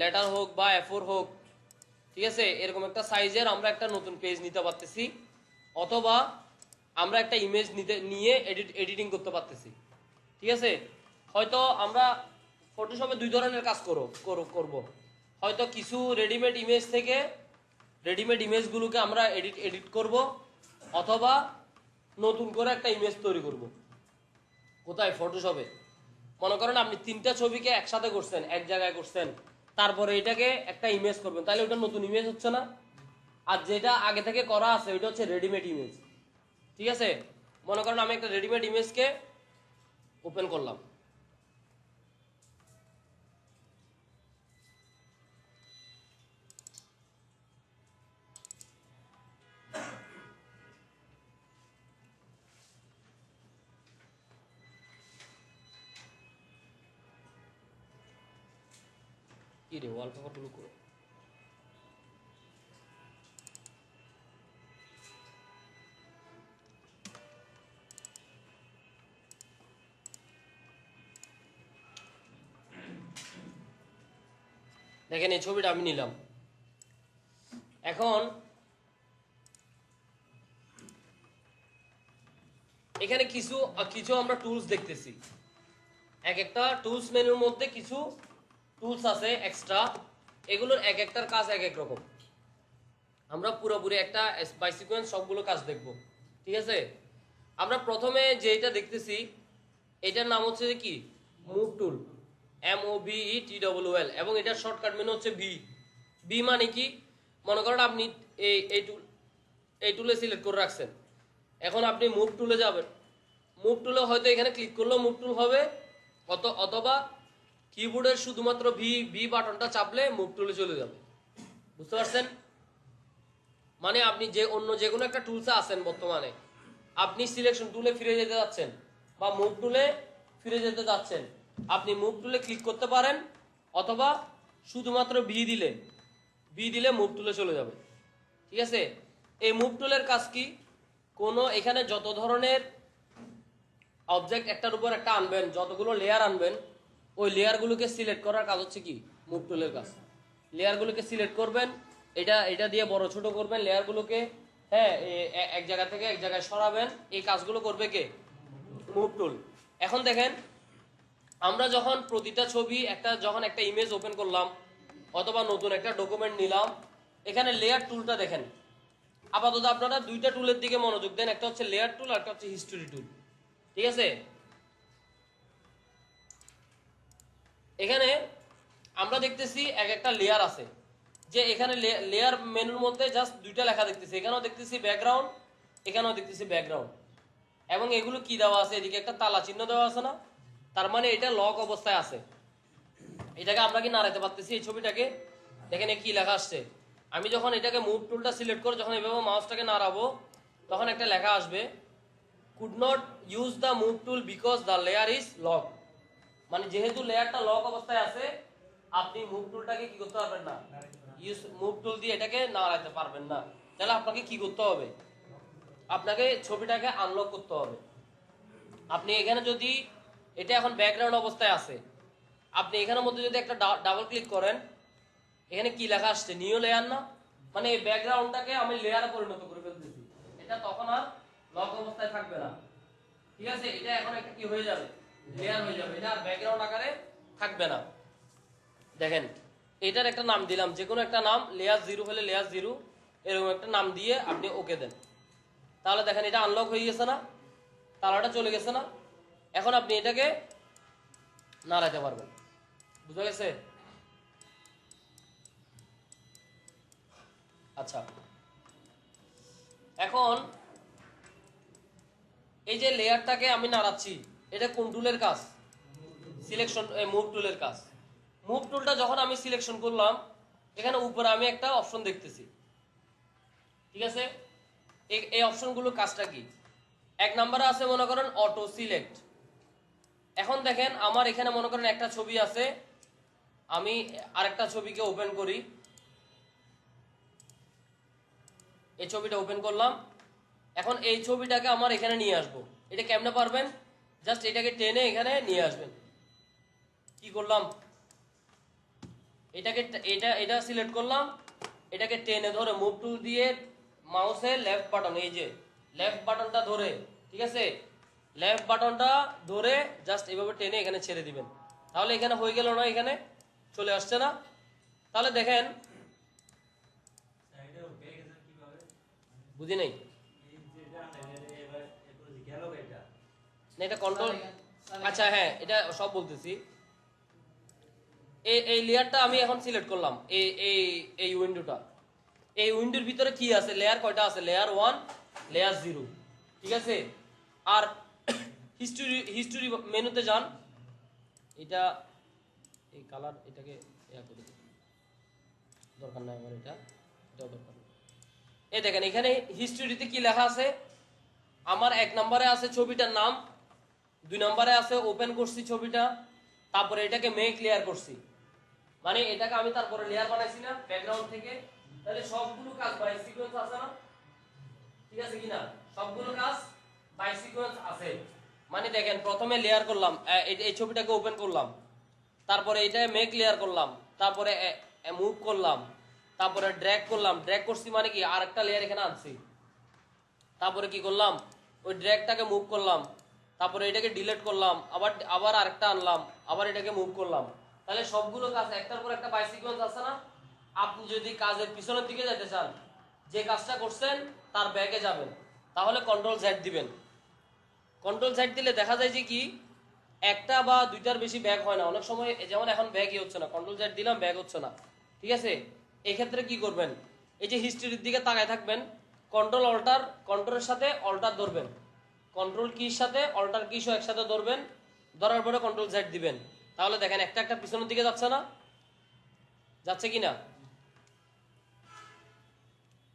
Letter হোক বা A4 হোক, ঠিক আছে, এরকম একটা সাইজের আমরা একটা নতুন পেজ নিতে পারতেছি, অথবা আমরা একটা ইমেজ নিয়ে এডিটিং করতে পারতেছি। ঠিক আছে, হয়তো আমরা ফটোশপে দুই ধরনের কাজ করব। হয়তো কিছু রেডিমেড ইমেজ থেকে রেডিমেড ইমেজগুলোকে আমরা এডিট করব, অথবা নতুন করে একটা ইমেজ তৈরি করব। কোথায়? ফটোশপে। মনে করেন আপনি 3টা ছবিকে একসাথে করছেন, এক জায়গায় করছেন, তারপরে এটাকে একটা ইমেজ করবেন, তাহলে ওটা নতুন ইমেজ হচ্ছে না? আর যেটা আগে থেকে করা আছে ওইটা হচ্ছে রেডিমেড ইমেজ। ঠিক আছে, মনে করেন আমি একটা রেডিমেড ইমেজকে ওপেন করলাম, কি রে ওয়ালপেপার গুলো করে। দেখেন এই ছবিটা আমি নিলাম। এখন এখানে কিছু কিছু আমরা টুলস দেখতেছি, এক একটা টুলস মেনুর মধ্যে কিছু টুলস আছে এক্সট্রা, এগুলোর এক একটার কাজ এক এক রকম। আমরা পুরোপুরি একটা বাই সিকোয়েন্স সবগুলো কাজ দেখব। ঠিক আছে, আমরা প্রথমে যেটা দেখতেছি এটার নাম হচ্ছে যে কি, মুভ টুল, MOVETWL, এবং এটার শর্টকাট মেনু হচ্ছে বি মানে কি, মনে করেন আপনি এই টুলে সিলেক্ট করে রাখছেন, এখন আপনি মুভ টুলে যাবেন, মুভ টুলে হয়তো এখানে ক্লিক করলেও মুভ টুল হবে, অথবা কিবোর্ডের শুধুমাত্র বি বাটনটা চাপলে মুভ টুলে চলে যাবে। বুঝতে পারছেন? মানে আপনি অন্য যে কোনো একটা টুলসে আছেন বর্তমানে, আপনি সিলেকশন টুলে ফিরে যেতে যাচ্ছেন বা মুভ টুলে ফিরে যেতে যাচ্ছেন, আপনি মুভ টুলে ক্লিক করতে পারেন, অথবা শুধুমাত্র বি দিলে মুভ টুলে চলে যাবে। ঠিক আছে, এই মুভ টুলের কাজ কি, কোনো এখানে যত ধরনের অবজেক্ট একটার উপর একটা আনবেন, যতগুলো লেয়ার আনবেন, ওই লেয়ারগুলোকে সিলেক্ট করার কাজ হচ্ছে কি, মুভ টুলের কাজ। লেয়ারগুলোকে সিলেক্ট করবেন, এটা দিয়ে বড় ছোট করবেন লেয়ারগুলোকে, হ্যাঁ, এক জায়গা থেকে এক জায়গায় সরাবেন, এই কাজগুলো করবে কে, মুভ টুল। এখন দেখেন, আমরা যখন প্রতিটা ছবি যখন একটা ইমেজ ওপেন করলাম, অথবা নতুন একটা ডকুমেন্ট নিলাম, এখানে লেয়ার টুলটা দেখেন। আপাতত আপনারা দুইটা টুলের দিকে মনোযোগ দেন, একটা হচ্ছে লেয়ার টুল আর একটা হচ্ছে হিস্টোরি টুল। ঠিক আছে, এখানে আমরা দেখতেছি এক একটা লেয়ার আছে, যে এখানে লেয়ার মেনুর মধ্যে জাস্ট দুইটা লেখা দেখতেছি, এখানেও দেখতেছি ব্যাকগ্রাউন্ড, এখানেও দেখতেছি ব্যাকগ্রাউন্ড, এবং এগুলো কি দেওয়া আছে, এদিকে একটা তালা চিহ্ন দেওয়া আছে না, তার মানে এটা লক অবস্থায় আছে। এটাকে আমরা কি নাড়াতে পারতেছি এই ছবিটাকে? দেখেন কি লেখা আসছে, আমি যখন এটাকে মুভ টুলটা সিলেক্ট করে যখন এভাবে মাউসটাকে নাড়াবো, তখন একটা লেখা আসবে, could not use the move tool because the layer is lock. মানে যেহেতু লেয়ারটা লক অবস্থায় আছে, আপনি মুভ টুলটাকে কি করতে পারবেন না, মুভ টুল দিয়ে এটাকে নাড়াতে পারবেন না। তাহলে আপনাকে কি করতে হবে, আপনাকে ছবিটাকে আনলক করতে হবে। আপনি এখানে যদি এটা এখন ব্যাকগ্রাউন্ড অবস্থায় আছে, আপনি এখানের মধ্যে যদি একটা ডাবল ক্লিক করেন, এখানে কি লেখা আসছে, নিউ লেয়ার না, মানে এই ব্যাকগ্রাউন্ডটাকে আমি লেয়ারে পরিণত করে ফেলতেছি, এটা তখন আর লক অবস্থায় থাকবে না। ঠিক আছে, এটা এখন একটা কি হয়ে যাবে, লেয়ার হয়ে যাবে, এটা ব্যাকগ্রাউন্ড আকারে থাকবে না। দেখেন, এটার একটা নাম দিলাম, যে কোনো একটা নাম, লেয়ার 0 হলে লেয়ার 0, এরকম একটা নাম দিয়ে আপনি ওকে দেন, তাহলে দেখেন এটা আনলক হয়ে গেছে না, তালাটা চলে গেছে না। এখন আপনি এটাকে নাড়াতে পারবেন। বুঝা গেছে? আচ্ছা, এখন এই যে লেয়ারটাকে আমি নাড়াচ্ছি, এটা কোন টুলের কাজ, সিলেকশন মুভ টুলের কাজ। মুভ টুলটা যখন আমি সিলেকশন করলাম, এখানে উপরে আমি একটা অপশন দেখতেছি। ঠিক আছে, এই অপশনগুলোর কাজটা কি, এক নম্বরে আছে মনে করেন অটো সিলেক্ট। এখন দেখেন আমার এখানে মনে করেন একটা ছবি আছে, আমি আরেকটা ছবিকে ওপেন করি, এই ছবিটা ওপেন করলাম, এখন এই ছবিটাকে আমার এখানে নিয়ে আসবো। এটা কেমনে পারবেন, জাস্ট এটাকে টেনে এখানে নিয়ে আসবেন। কি করলাম, এটাকে এটা সিলেক্ট করলাম, এটাকে টেনে ধরে মুভ টুল দিয়ে মাউসের লেফট বাটন, এই যে লেফট বাটনটা ধরে, ঠিক আছে, লেফট বাটনটা ধরে জাস্ট এইভাবে টেনে এখানে ছেড়ে দিবেন। তাহলে এখানে হয়ে গেল না, এখানে চলে আসছে না। তাহলে দেখেন, বুঝি নাই না এটা কন্ট্রোল। আচ্ছা হ্যাঁ, এটা সব বলতেছি। এই লেয়ারটা আমি এখন সিলেক্ট করলাম, এই এই এই উইন্ডোটা, এই উইন্ডোর ভিতরে কি আছে, লেয়ার কয়টা আছে, লেয়ার 1, লেয়ার 0, ঠিক আছে। আর হিস্টোরি মেনুতে যান, এটা এই কালার, এটাকে করে দিই, দরকার নাই আমার, এটাও দরকার নেই। এই দেখেন এখানে হিস্টোরিতে কি লেখা আছে, আমার 1 নম্বরে আছে ছবিটার নাম, 2 নম্বরে আছে ওপেন করছি ছবিটা, তারপরে এটাকে মেক লেয়ার করছি, মানে এটাকে আমি তারপরে লেয়ার বানাইছি না ব্যাকগ্রাউন্ড থেকে। তাহলে সবগুলো কাজ বাই সিকোয়েন্স আছে না, ঠিক আছে কিনা, সবগুলো কাজ বাই সিকোয়েন্স আছে। মানে দেখেন প্রথমে লেয়ার করলাম, এই ছবিটাকে ওপেন করলাম, তারপরে এটা মেক লেয়ার করলাম, তারপরে মুভ করলাম, তারপরে ড্র্যাগ করলাম, ড্র্যাগ করছি মানে কি আরেকটা লেয়ার এখানে আনছি, তারপরে কি করলাম ওই ড্র্যাগটাকে মুভ করলাম, তারপরে এটাকে ডিলিট করলাম, আবার আরেকটা আনলাম, আবার এটাকে মুভ করলাম। তাহলে সবগুলো কাজ একটার পর একটা বাই সিকোয়েন্স আছে না। আপনি যদি কাজের পিছনের দিকে যেতে চান, যে কাজটা করছেন তার ব্যাকে যাবেন, তাহলে কন্ট্রোল জেড দিবেন। কন্ট্রোল জেড দিলে দেখা যায় যে কি একটা বা দুইটার বেশি ব্যাক হয় না, অনেক সময় যেমন এখন ব্যাকই হচ্ছে না, কন্ট্রোল জেড দিলাম ব্যাক হচ্ছে না, ঠিক আছে। এই ক্ষেত্রে কি করবেন, এই যে হিস্ট্রির দিকে তাকায় থাকবেন, কন্ট্রোল অল্টার, কন্ট্রোলের সাথে অল্টার ধরবেন, কন্ট্রোল কির সাথে অল্টার কিসও একসাথে ধরবেন, ধরার পরে কন্ট্রোল জেড দিবেন। তাহলে দেখেন একটা একটা পিছনের দিকে যাচ্ছে না, যাচ্ছে কিনা।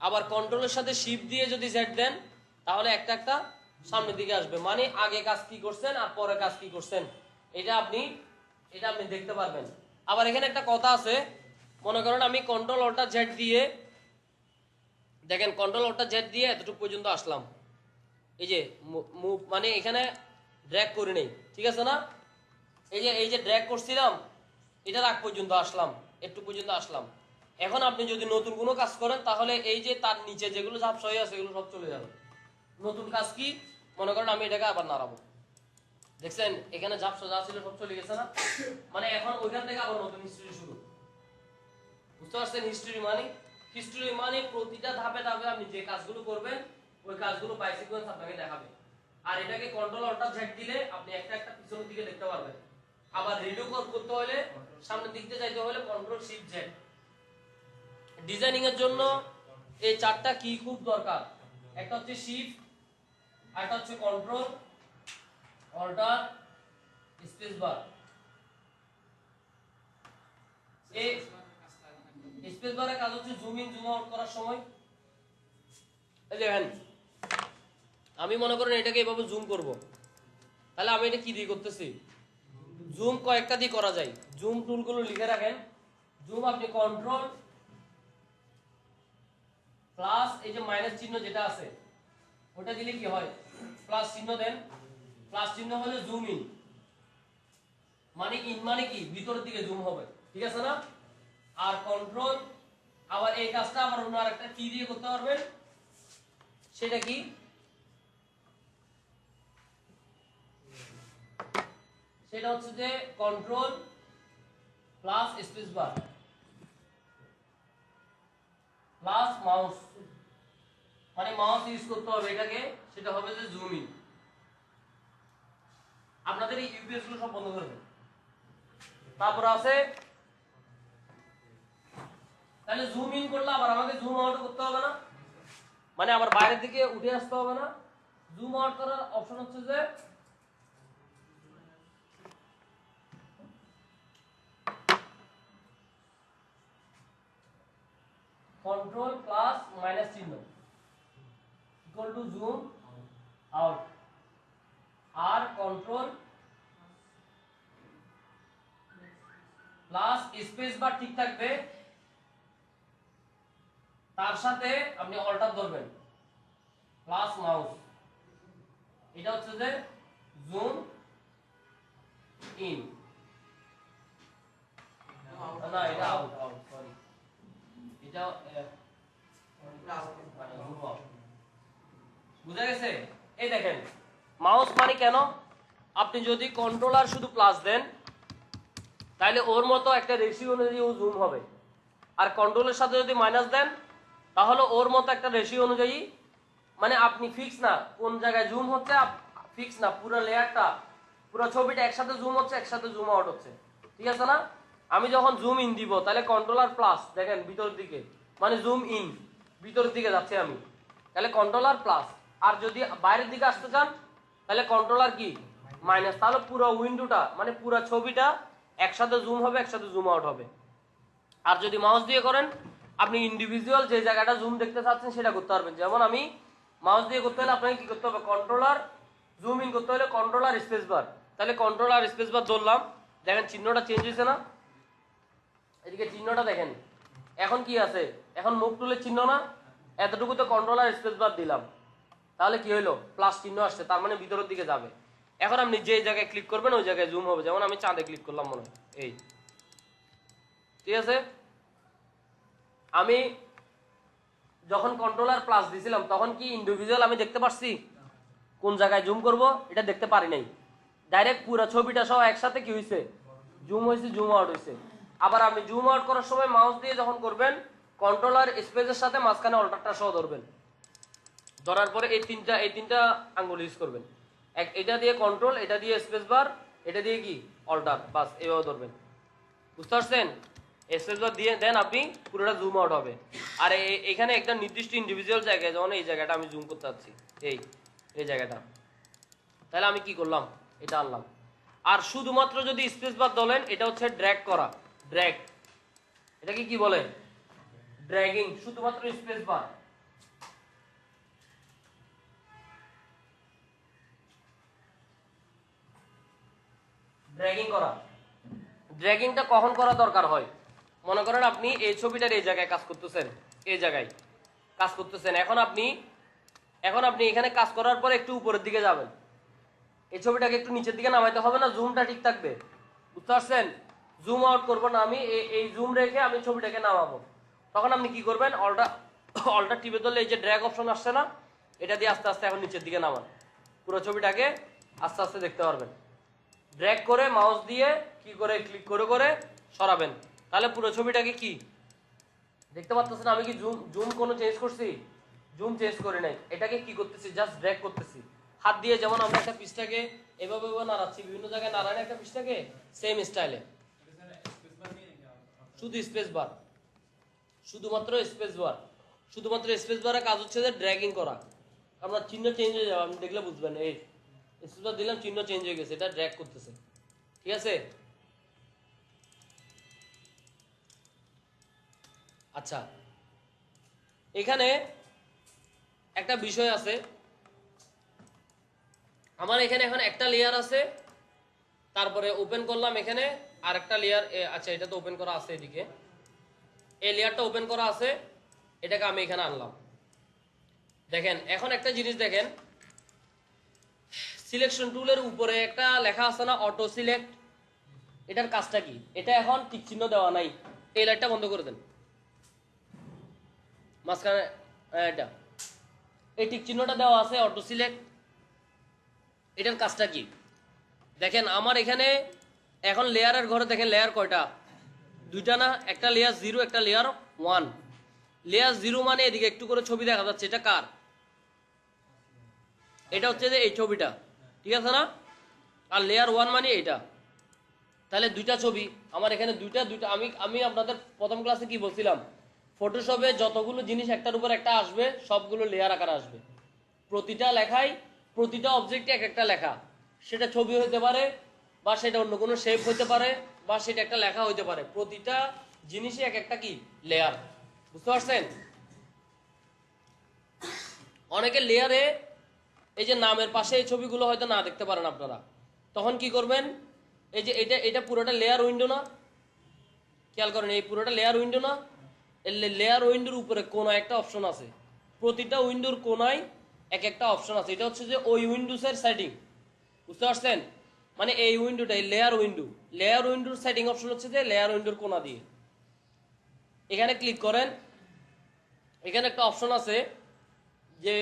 আবার কন্ট্রোলের সাথে শিফট দিয়ে যদি জেড দেন, তাহলে একটা একটা সামনের দিকে আসবে, মানে আগে কাজ কি করছেন আর পরে কাজ কি করছেন এটা আপনি দেখতে পারবেন। আবার এখানে একটা কথা আছে, মনে করেন আমি কন্ট্রোল অল্টার জেড দিয়ে, দেখেন কন্ট্রোল অল্টার জেড দিয়ে এতটুকু পর্যন্ত আসলাম, এই যে মুভ মানে এখানে ড্র্যাগ করে নেই, ঠিক আছে না। এই যে ড্র্যাগ করছিলাম, এটার আগ পর্যন্ত আসলাম, একটু পর্যন্ত আসলাম। এখন আপনি যদি নতুন কোনো কাজ করেন, তাহলে এই যে তার নিচে যেগুলো ঝাপসা হয়ে আছে এগুলো সব চলে যাবে। নতুন কাজ কি, মনে করেন আমি এটাকে আবার নাড়াবো, দেখছেন এখানে ঝাপসা যা ছিল সব চলে গেছে না, মানে এখন ওইখান থেকে আবার নতুন হিস্ট্রি শুরু। বুঝতে পারছেন হিস্ট্রি মানে প্রতিটা ধাপে ধাপে আপনি যে কাজগুলো করবেন ওই কাজগুলো বাই সিকোয়েন্স আপনাকে দেখাবে। আর এটাকে কন্ট্রোল অল্টার জেড দিলে আপনি একটা একটা পিছনের দিকে দেখতে পারবেন। আবার রিডিউ করতে হলে, সামনের দিক দিয়ে যাইতে হলে কন্ট্রোল শিফট জেড। ডিজাইনিং এর জন্য এই চারটা কি খুব দরকার, একটা হচ্ছে শিফট, একটা হচ্ছে কন্ট্রোল অল্টার স্পেস বার। এই স্পেস বারের কাজ হচ্ছে জুম ইন জুম আউট করার সময়। এই দেখেন আমি মনে করেন এটাকে এভাবে জুম করব, তাহলে আমি এটা কি দিয়ে করতেছি, জুম কয়েকটা দিয়ে করা যায়, জুম টুলগুলো লিখে রাখেন। জুম আপনি কন্ট্রোল প্লাস এই যে মাইনাস চিহ্ন যেটা আছে ওটা দিলে কি হয়, প্লাস চিহ্ন দেন, প্লাস চিহ্ন হলে জুম ইন, মানে ইন মানে কি ভিতরের দিকে জুম হবে, ঠিক আছে না। আর কন্ট্রোল, আবার এই কাজটা আবার অন্য আরেকটা কি দিয়ে করতে পারবেন, সেটা কি, সেটা হচ্ছে যে কন্ট্রোল প্লাস স্পেস বার প্লাস মাউস, মানে মাউস ইউজ করতে হবে এটাকে, সেটা হবে যে জুম ইন। আপনাদের এই ইউপিএস গুলো সব বন্ধ করে দেন। তারপর আছে, তাহলে জুম ইন করলে আবার আমাকে জুম আউট করতে হবে না, মানে আবার বাইরের দিকে উঠে আসতে হবে না। জুম আউট করার অপশন হচ্ছে যে কন্ট্রোল প্লাস মাইনাস চিহ্ন ইকুয়াল টু জুম আউট, আর কন্ট্রোল প্লাস স্পেস বার ঠিক থাকবে, তার সাথে আপনি অল্টার ধরবেন প্লাস মাউস, এটা হচ্ছে যে জুম ইন। না এটা আউট আউট সরি এটা বুঝা গেছে এই দেখেন মাউস মানে কেন আপনি যদি কন্ট্রোলার শুধু প্লাস দেন তাহলে ওর মতো একটা রেশিও অনুযায়ী ও জুম হবে আর কন্ট্রোলের সাথে যদি মাইনাস দেন তাহলে ওর মতো একটা রেশিও অনুযায়ী মানে আপনি ফিক্স না কোন জায়গায় জুম হচ্ছে ফিক্স না পুরো লেয়ারটা পুরো ছবিটা একসাথে জুম হচ্ছে একসাথে জুম আউট হচ্ছে ঠিক আছে না আমি যখন জুম ইন দিব তাহলে কন্ট্রোলার প্লাস দেখেন ভিতরের দিকে মানে জুম ইন ভিতরের দিকে যাচ্ছে আমি তাহলে কন্ট্রোলার প্লাস আর যদি বাইরের দিকে আসতে চান তাহলে কন্ট্রোলার কি মাইনাস তাহলে পুরো উইন্ডোটা মানে পুরো ছবিটা একসাথে জুম হবে একসাথে জুম আউট হবে আর যদি মাউস দিয়ে করেন আপনি ইন্ডিভিজুয়াল যে জায়গাটা জুম দেখতে চাচ্ছেন সেটা করতে পারবেন যেমন আমি মাউস দিয়ে করতে হলে আপনাকে কি করতে হবে কন্ট্রোলার জুম ইন করতে হলে কন্ট্রোলার স্পেস বার তাহলে কন্ট্রোলার স্পেস বার ধরলাম দেখেন চিহ্নটা চেঞ্জ হয়েছে না এদিকে চিহ্নটা দেখেন এখন কি আছে এখন মুভ টুলের চিহ্ন না এতটুকুতে কন্ট্রোলার স্পেস বার দিলাম তাহলে কি হলো প্লাস চিহ্ন আসছে তার মানে ভিতরের দিকে যাবে এখন আপনি যে জায়গায় ক্লিক করবেন ওই জায়গায় জুম হবে যেমন আমি চাঁদে ক্লিক করলাম মনে হয় এই ঠিক আছে আমি যখন কন্ট্রোলার প্লাস দিছিলাম তখন কি ইন্ডিভিজুয়াল আমি দেখতে পাচ্ছি কোন জায়গায় জুম করব এটা দেখতে পারি নাই ডাইরেক্ট পুরো ছবিটা সহ একসাথে কি হইছে জুম হইছে জুম আউট হইছে আবার আপনি জুম আউট করার সময় মাউস দিয়ে যখন করবেন কন্ট্রোলার স্পেসের সাথে মাঝখানে অল্টারটা সহ ধরবেন ধরার পরে এই তিনটা আঙ্গুল ইউজ করবেন এটা দিয়ে কন্ট্রোল এটা দিয়ে স্পেস বার এটা দিয়ে কি অল্টার বাস এভাবে ধরবেন বুঝতে পারছেন স্পেস বার দিয়ে দেন আপনি পুরোটা জুম আউট হবে আর এখানে একটা নির্দিষ্ট ইন্ডিভিজুয়াল জায়গায় যেমন এই জায়গাটা আমি জুম করতে চাচ্ছি এই জায়গাটা তাহলে আমি কি করলাম এটা আনলাম আর শুধুমাত্র যদি স্পেস বার ধরেন এটা হচ্ছে ড্র্যাগ করা ড্র্যাগ এটাকে কি বলে ড্র্যাগিং শুধুমাত্র স্পেস বার ড্র্যাগিং করা ড্র্যাগিংটা কখন করা দরকার হয় মনে করেন আপনি এই ছবিটার এই জায়গায় কাজ করতেছেন এই জায়গায় কাজ করতেছেন এখন আপনি এখানে কাজ করার পর একটু উপরের দিকে যাবেন এই ছবিটাকে একটু নিচের দিকে নামাইতে হবে না জুমটা ঠিক থাকবে বুঝতে পারছেন জুম আউট করবো না আমি এই জুম রেখে আমি ছবিটাকে নামাবো তখন আপনি কি করবেন অল্টা টিপে ধরলে এই যে ড্র্যাগ অপশন আসছে না এটা দিয়ে আস্তে আস্তে এখন নিচের দিকে নামান পুরো ছবিটাকে আস্তে আস্তে দেখতে পারবেন ড্র্যাগ করে মাউস দিয়ে কি করে ক্লিক করে করে সরাবেন তাহলে পুরো ছবিটাকে কি দেখতে পাচ্ছেন আমি কি জুম কোনো চেঞ্জ করছি জুম চেঞ্জ করি নাই এটাকে কি করতেছি জাস্ট ড্র্যাগ করতেছি হাত দিয়ে যেমন আমরা একটা পিসটাকে এভাবে নাড়াচ্ছি বিভিন্ন জায়গায় নাড়ায় একটা পিসটাকে সেম স্টাইলে শুধু স্পেস বার শুধুমাত্র স্পেস বারের কাজ হচ্ছে যে ড্র্যাগিং করা আপনার চিহ্ন চেঞ্জ হয়ে যাবে আপনি দেখলে বুঝবেন এই স্পেস বার দিলাম চিহ্ন চেঞ্জ হয়ে গেছে এটা ড্র্যাগ করতেছে ঠিক আছে আচ্ছা এখানে একটা বিষয় আছে আমার এখানে এখন একটা লেয়ার আছে তারপরে ওপেন করলাম এখানে আর একটা লেয়ার আচ্ছা এটা তো ওপেন করা আছে এদিকে এই লেয়ারটা ওপেন করা আছে এটাকে আমি এখানে আনলাম দেখেন এখন একটা জিনিস দেখেন সিলেকশন টুলের উপরে একটা লেখা আছে না অটো সিলেক্ট এটার কাজটা কি এটা এখন টিক চিহ্ন দেওয়া নাই এই লাইটটা বন্ধ করে দেন মাঝখানে এটা এই টিক চিহ্নটা দেওয়া আছে অটো সিলেক্ট এটার কাজটা কি দেখেন আমার এখানে এখন লেয়ারের ঘরে দেখেন লেয়ার কয়টা দুইটা না একটা লেয়ার 0 একটা লেয়ার 1 লেয়ার 0 মানে এদিকে একটু করে ছবি দেখা যাচ্ছে এটা কার এটা হচ্ছে যে এই ছবিটা ঠিক আছে না আর লেয়ার 1 মানে এটা তাহলে দুইটা ছবি আমার এখানে দুইটা আমি আপনাদের প্রথম ক্লাসে কি বলছিলাম ফটোশপে যতগুলো জিনিস একটার উপর একটা আসবে সবগুলো লেয়ার আকারে আসবে প্রতিটা লেখায় প্রতিটা অবজেক্টে এক একটা লেখা সেটা ছবি হতে পারে বা সেটা অন্য কোনো শেপ হতে পারে বা সেটা একটা লেখা হতে পারে প্রতিটা জিনিসে এক একটা কি লেয়ার বুঝতে পারছেন অনেকে লেয়ারে এই যে নামের পাশে এই ছবিগুলো হয়তো না দেখতে পারেন আপনারা তখন কি করবেন এই যে এটা পুরোটা লেয়ার উইন্ডো না খেয়াল করেন এই পুরোটা লেয়ার উইন্ডো না লেয়ার উইন্ডোর উপরে কোনো একটা অপশন আছে প্রতিটা উইন্ডোর কোনায় এক একটা অপশন আছে এটা হচ্ছে যে ওই উইন্ডোজের সেটিং বুঝতে পারছেন মানে এই উইন্ডোটাই লেয়ার উইন্ডোর সেটিং অপশন হচ্ছে যে লেয়ার উইন্ডোর কোণা দিয়ে এখানে ক্লিক করেন। এখানে একটা অপশন আছে যে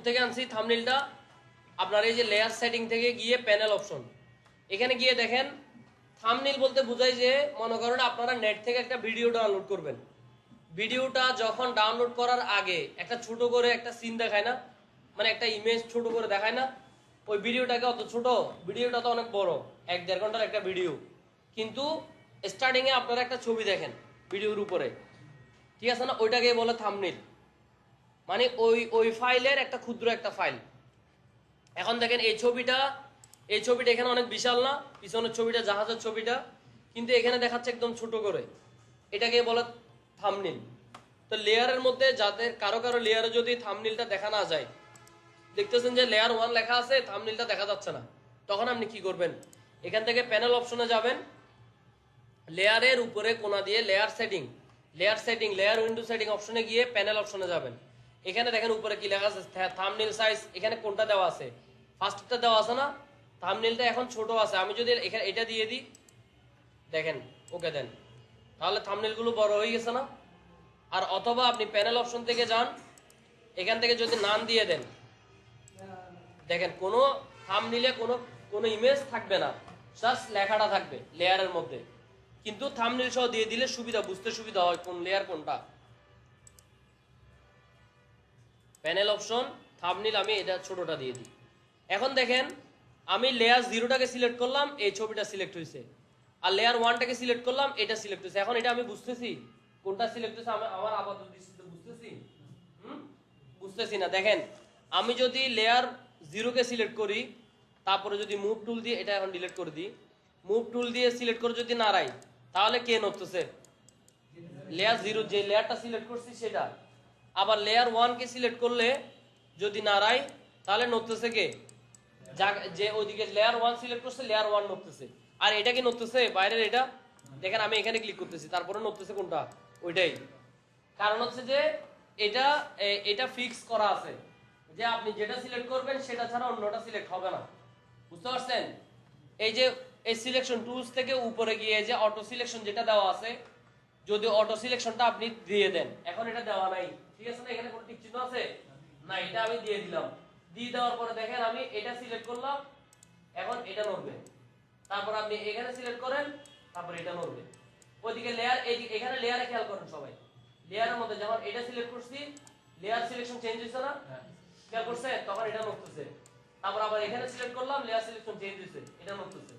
থেকে আনছি থাম্বনেইলটা, আপনার এই যে লেয়ার সেটিং থেকে গিয়ে প্যানেল অপশন, এখানে গিয়ে দেখেন থাম্বনেইল বলতে বোঝায় যে মনে করেন আপনারা নেট থেকে একটা ভিডিও ডাউনলোড করবেন, ভিডিওটা যখন ডাউনলোড করার আগে একটা ছোট করে একটা সিন দেখায় না, মানে একটা ইমেজ ছোট করে দেখায় না, ওই ভিডিওটাকে অত ছোট, ভিডিওটা তো অনেক বড়, 1-1.5 ঘন্টার একটা ভিডিও, কিন্তু স্টার্টিংয়ে আপনারা একটা ছবি দেখেন ভিডিওর উপরে, ঠিক আছে না, ওইটাকে বলে থাম্বনেইল, মানে ওই ফাইলের একটা ক্ষুদ্র একটা ফাইল। এখন দেখেন এই ছবিটা এখানে অনেক বিশাল না, পিছনের ছবিটা জাহাজের ছবিটা, কিন্তু এখানে দেখাচ্ছে একদম ছোট করে, এটাকে বলে থাম্বনেইল। তো লেয়ারের মধ্যে যাদের কারো লেয়ারে যদি থাম্বনেইলটা দেখা না যায়, দেখতেছেন যে লেয়ার 1 লেখা আছে, থাম্বনেইলটা দেখা যাচ্ছে না, তখন আপনি কি করবেন, এখান থেকে প্যানেল অপশনে যাবেন, লেয়ারের উপরে কোণা দিয়ে লেয়ার উইন্ডো সেটিং অপশনে গিয়ে প্যানেল অপশনে যাবেন। এখানে দেখেন উপরে কি লেখা আছে থাম্বনেইল সাইজ, এখানে কোনটা দেওয়া আছে, ফার্স্টটা দেওয়া আছে না, থাম্বনেইলটা এখন ছোট আছে, আমি যদি এখানে এটা দিয়ে দিই, দেখেন ওকে দেন, তাহলে থাম্বনেইলগুলো বড় হয়ে গেছে না। আর অথবা আপনি প্যানেল অপশন থেকে যান, এখান থেকে যদি নাম দিয়ে দেন, দেখেন কোনো থাম্বনেইলে কোনো ইমেজ থাকবে না, জাস্ট লেখাটা থাকবে লেয়ারের মধ্যে, কিন্তু থাম্বনেইল সহ দিয়ে দিলে বুঝতে সুবিধা হয় কোন লেয়ার কোনটা। প্যানেল অপশন, থাম্বনেইল আমি এটা ছোটটা দিয়ে দিই। এখন দেখেন আমি লেয়ার 0টাকে সিলেক্ট করলাম, এই ছবিটা সিলেক্ট হয়েছে, আর লেয়ার 1টাকে সিলেক্ট করলাম, এটা সিলেক্ট হয়েছে। এখন এটা আমি বুঝতেছি কোনটা সিলেক্ট হয়েছে, আমার আপাতত দৃষ্টিতে বুঝতেছি বুঝতেছি না। দেখেন আমি যদি লেয়ার 0কে সিলেক্ট করি, তারপরে যদি মুভ টুল দিয়ে এটা এখন ডিলিট করে দিই, মুভ টুল দিয়ে সিলেক্ট করে যদি নাড়াই, তাহলে কে নড়তেছে, লেয়ার 0 যে লেয়ারটা সিলেক্ট করছি সেটা। আবার লেয়ার 1কে সিলেক্ট করলে যদি নাড়াই, তাহলে নড়তেছে কে, যে ওইদিকে লেয়ার 1 সিলেক্ট করছে, লেয়ার 1 নড়তেছে। আর এটা কি নড়তেছে বাইরের, এটা দেখেন আমি এখানে ক্লিক করতেছি, তারপরে নড়তেছে কোনটা, ওইটাই। কারণ হচ্ছে যে এটা ফিক্স করা আছে যে আপনি যেটা সিলেক্ট করবেন সেটা ছাড়া অন্যটা সিলেক্ট হবে না, বুঝতে পারছেন। এই যে এই সিলেকশন টুলস থেকে উপরে গিয়ে যে অটো সিলেকশন যেটা দেওয়া আছে, যদি অটো সিলেকশনটা আপনি দিয়ে দেন, এখন এটা দেওয়া নাই, ঠিক আছে না, এখানে কোনো টিক চিহ্ন আছে না, এটা আমি দিয়ে দিলাম, দিয়ে দেওয়ার পরে দেখেন আমি এটা সিলেক্ট করলাম, এখন এটা নড়বে, তারপর আপনি এখানে সিলেক্ট করেন, তারপর এটা নড়বে। ওইদিকে লেয়ার, এখানে লেয়ারে খেয়াল করেন সবাই, লেয়ারের মধ্যে যখন এটা সিলেক্ট করছি, লেয়ার সিলেকশন চেঞ্জ হয়েছে না, খেয়াল করছে, তখন এটা নড়তেছে। তারপর আবার এখানে সিলেক্ট করলাম, লেয়ার সিলেকশন চেঞ্জ হয়েছে, এটা নড়তেছে।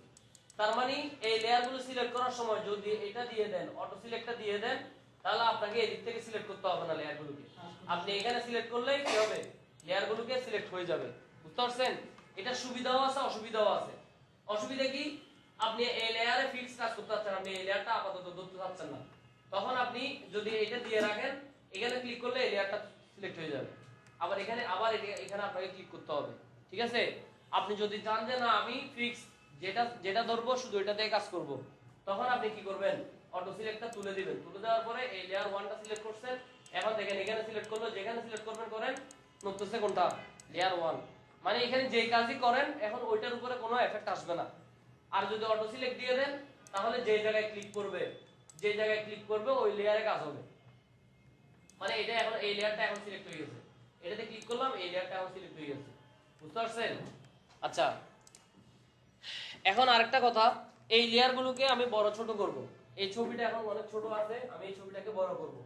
তার মানে এই লেয়ারগুলো সিলেক্ট করার সময় যদি এটা দিয়ে দেন, অটো সিলেক্টটা দিয়ে দেন, তাহলে আপনাকে এদিক থেকে সিলেক্ট করতে হবে না লেয়ারগুলোকে, আপনি এখানে সিলেক্ট করলেই কি হবে, লেয়ারগুলোকে সিলেক্ট হয়ে যাবে, বুঝতে পারছেন। এটা সুবিধাও আছে অসুবিধাও আছে। অসুবিধা কি, আপনি এই লেয়ারে ফিক্স কাজ করতে পারছেন, আপনি এই লেয়ারটা আপাতত ধরতে পারছেন না, তখন আপনি যদি এটা দিয়ে রাখেন, এখানে ক্লিক করলে এই লেয়ারটা সিলেক্ট হয়ে যাবে, আবার এখানে এখানে আপনাকে ক্লিক করতে হবে, ঠিক আছে। আপনি যদি চান যে না আমি ফিক্স যেটা ধরবো শুধু এটাতে কাজ করব, তখন আপনি কি করবেন, অটো সিলেক্টটা তুলে দিবেন, তুলে দেওয়ার পরে এই লেয়ার 1টা সিলেক্ট করছেন, এখন দেখেন এখানে সিলেক্ট করলো, যেখানে সিলেক্ট করবেন করেন, নড়তেছে কোনটা, লেয়ার 1, মানে এখানে যে কাজই করেন এখন ওইটার উপরে কোনো এফেক্ট আসবে না। আর যদি অটো সিলেক্ট দিয়ে দেন, তাহলে যে জায়গায় ক্লিক করবে ওই লেয়ারে কাজ হবে, মানে এটা এখন এই লেয়ারটা এখন সিলেক্ট হয়ে গেছে, এটাতে ক্লিক করলাম, এই লেয়ারটা এখন সিলেক্ট হয়ে গেছে, বুঝতে পারছেন। আচ্ছা এখন আরেকটা কথা, এই লেয়ারগুলোকে আমি বড় ছোট করব, এই ছবিটা এখন অনেক ছোট আছে, আমি এই ছবিটাকে বড় করব।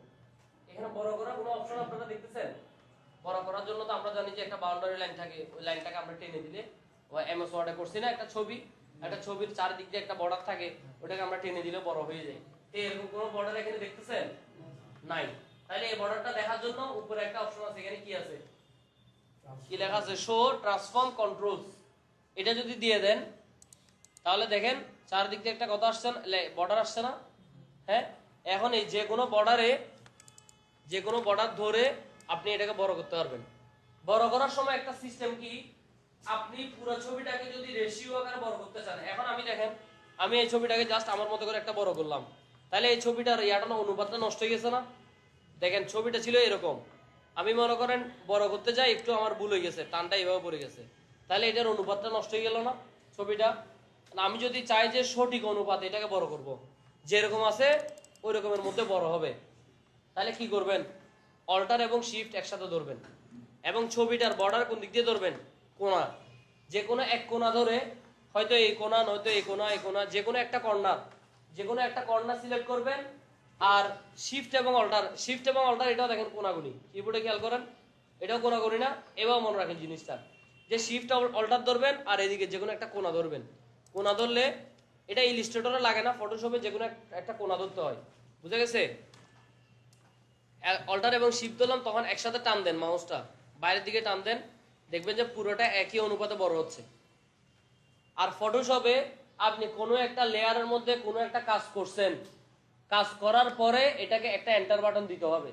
এখানে বড় করার কোনো অপশন আপনারা দেখতেছেন, বড় করার জন্য তো আমরা জানি যে একটা বাউন্ডারি লাইন থাকে, ওই লাইনটাকে আমরা টেনে দিলে, এমএস ওয়ার্ডে করছি না, একটা ছবির চারদিক দিয়ে একটা বর্ডার থাকে, ওটাকে আমরা টেনে দিলে বড় হয়ে যায়। এরকম কোনো বর্ডার এখানে দেখতেছেন নাই, তাহলে এই বর্ডারটা দেখার জন্য উপরে একটা অপশন আছে, এখানে কি আছে, কি লেখা আছে, শো ট্রান্সফর্ম কন্ট্রোলস, এটা যদি দিয়ে দেন তাহলে দেখেন চারদিক থেকে একটা কথা আসছে, বর্ডার আসছে না? হ্যাঁ, এখন এই যে কোনো বর্ডার ধরে আপনি এটাকে বড় করতে পারবেন। বড় করার সময় একটা সিস্টেম কি, আপনি পুরো ছবিটাকে যদি রেশিও আকারে বড় করতে চান, এখন আমি দেখেন আমি এই ছবিটাকে জাস্ট আমার মতো করে একটা বড় করলাম, তাহলে এই ছবিটার ইয়াটা না, অনুপাতটা নষ্ট হয়ে গেছে না? দেখেন ছবিটা ছিল এরকম, আমি মনে করেন বড় করতে যাই, একটু আমার ভুল হয়ে গেছে, টানটা এইভাবে পড়ে গেছে, তাহলে এটার অনুপাতটা নষ্ট হয়ে গেল না ছবিটা? আমি যদি চাই যে সঠিক অনুপাত এটাকে বড় করব, যেরকম আছে ওই রকমের মধ্যে বড় হবে, তাহলে কি করবেন, অল্টার এবং শিফট একসাথে ধরবেন, এবং ছবিটার বর্ডার কোন দিক দিয়ে ধরবেন, কোণা, যে কোনো এক কোণা ধরে, হয়তো এই কোণা নয়তো এই কোণা, যে কোনো একটা কর্নার সিলেক্ট করবেন, আর শিফট এবং অল্টার এটাও দেখেন কোণাগুনি, কিবোর্ডে খেয়াল করেন, এটাও কোণাগুনি না? এবার মনে রাখেন জিনিসটা, যে শিফট অল্টার ধরবেন আর এদিকে যে কোনো একটা কোণা ধরবেন, কোণা ধরলে এটা ইলিস্ট্রেটরে লাগে না, ফটোশপে যে কোনো একটা কোণা ধরতে হয়, বুঝে গেছে? অল্টার এবং শিফট ধরলাম, তখন একসাথে টান দেন মাউসটা, বাইরের দিকে টান দেন, দেখবেন যে পুরোটা একই অনুপাতে বড় হচ্ছে। আর ফটোশপে আপনি কোনো একটা লেয়ারের মধ্যে কোনো একটা কাজ করছেন, কাজ করার পরে এটাকে একটা এন্টার বাটন দিতে হবে,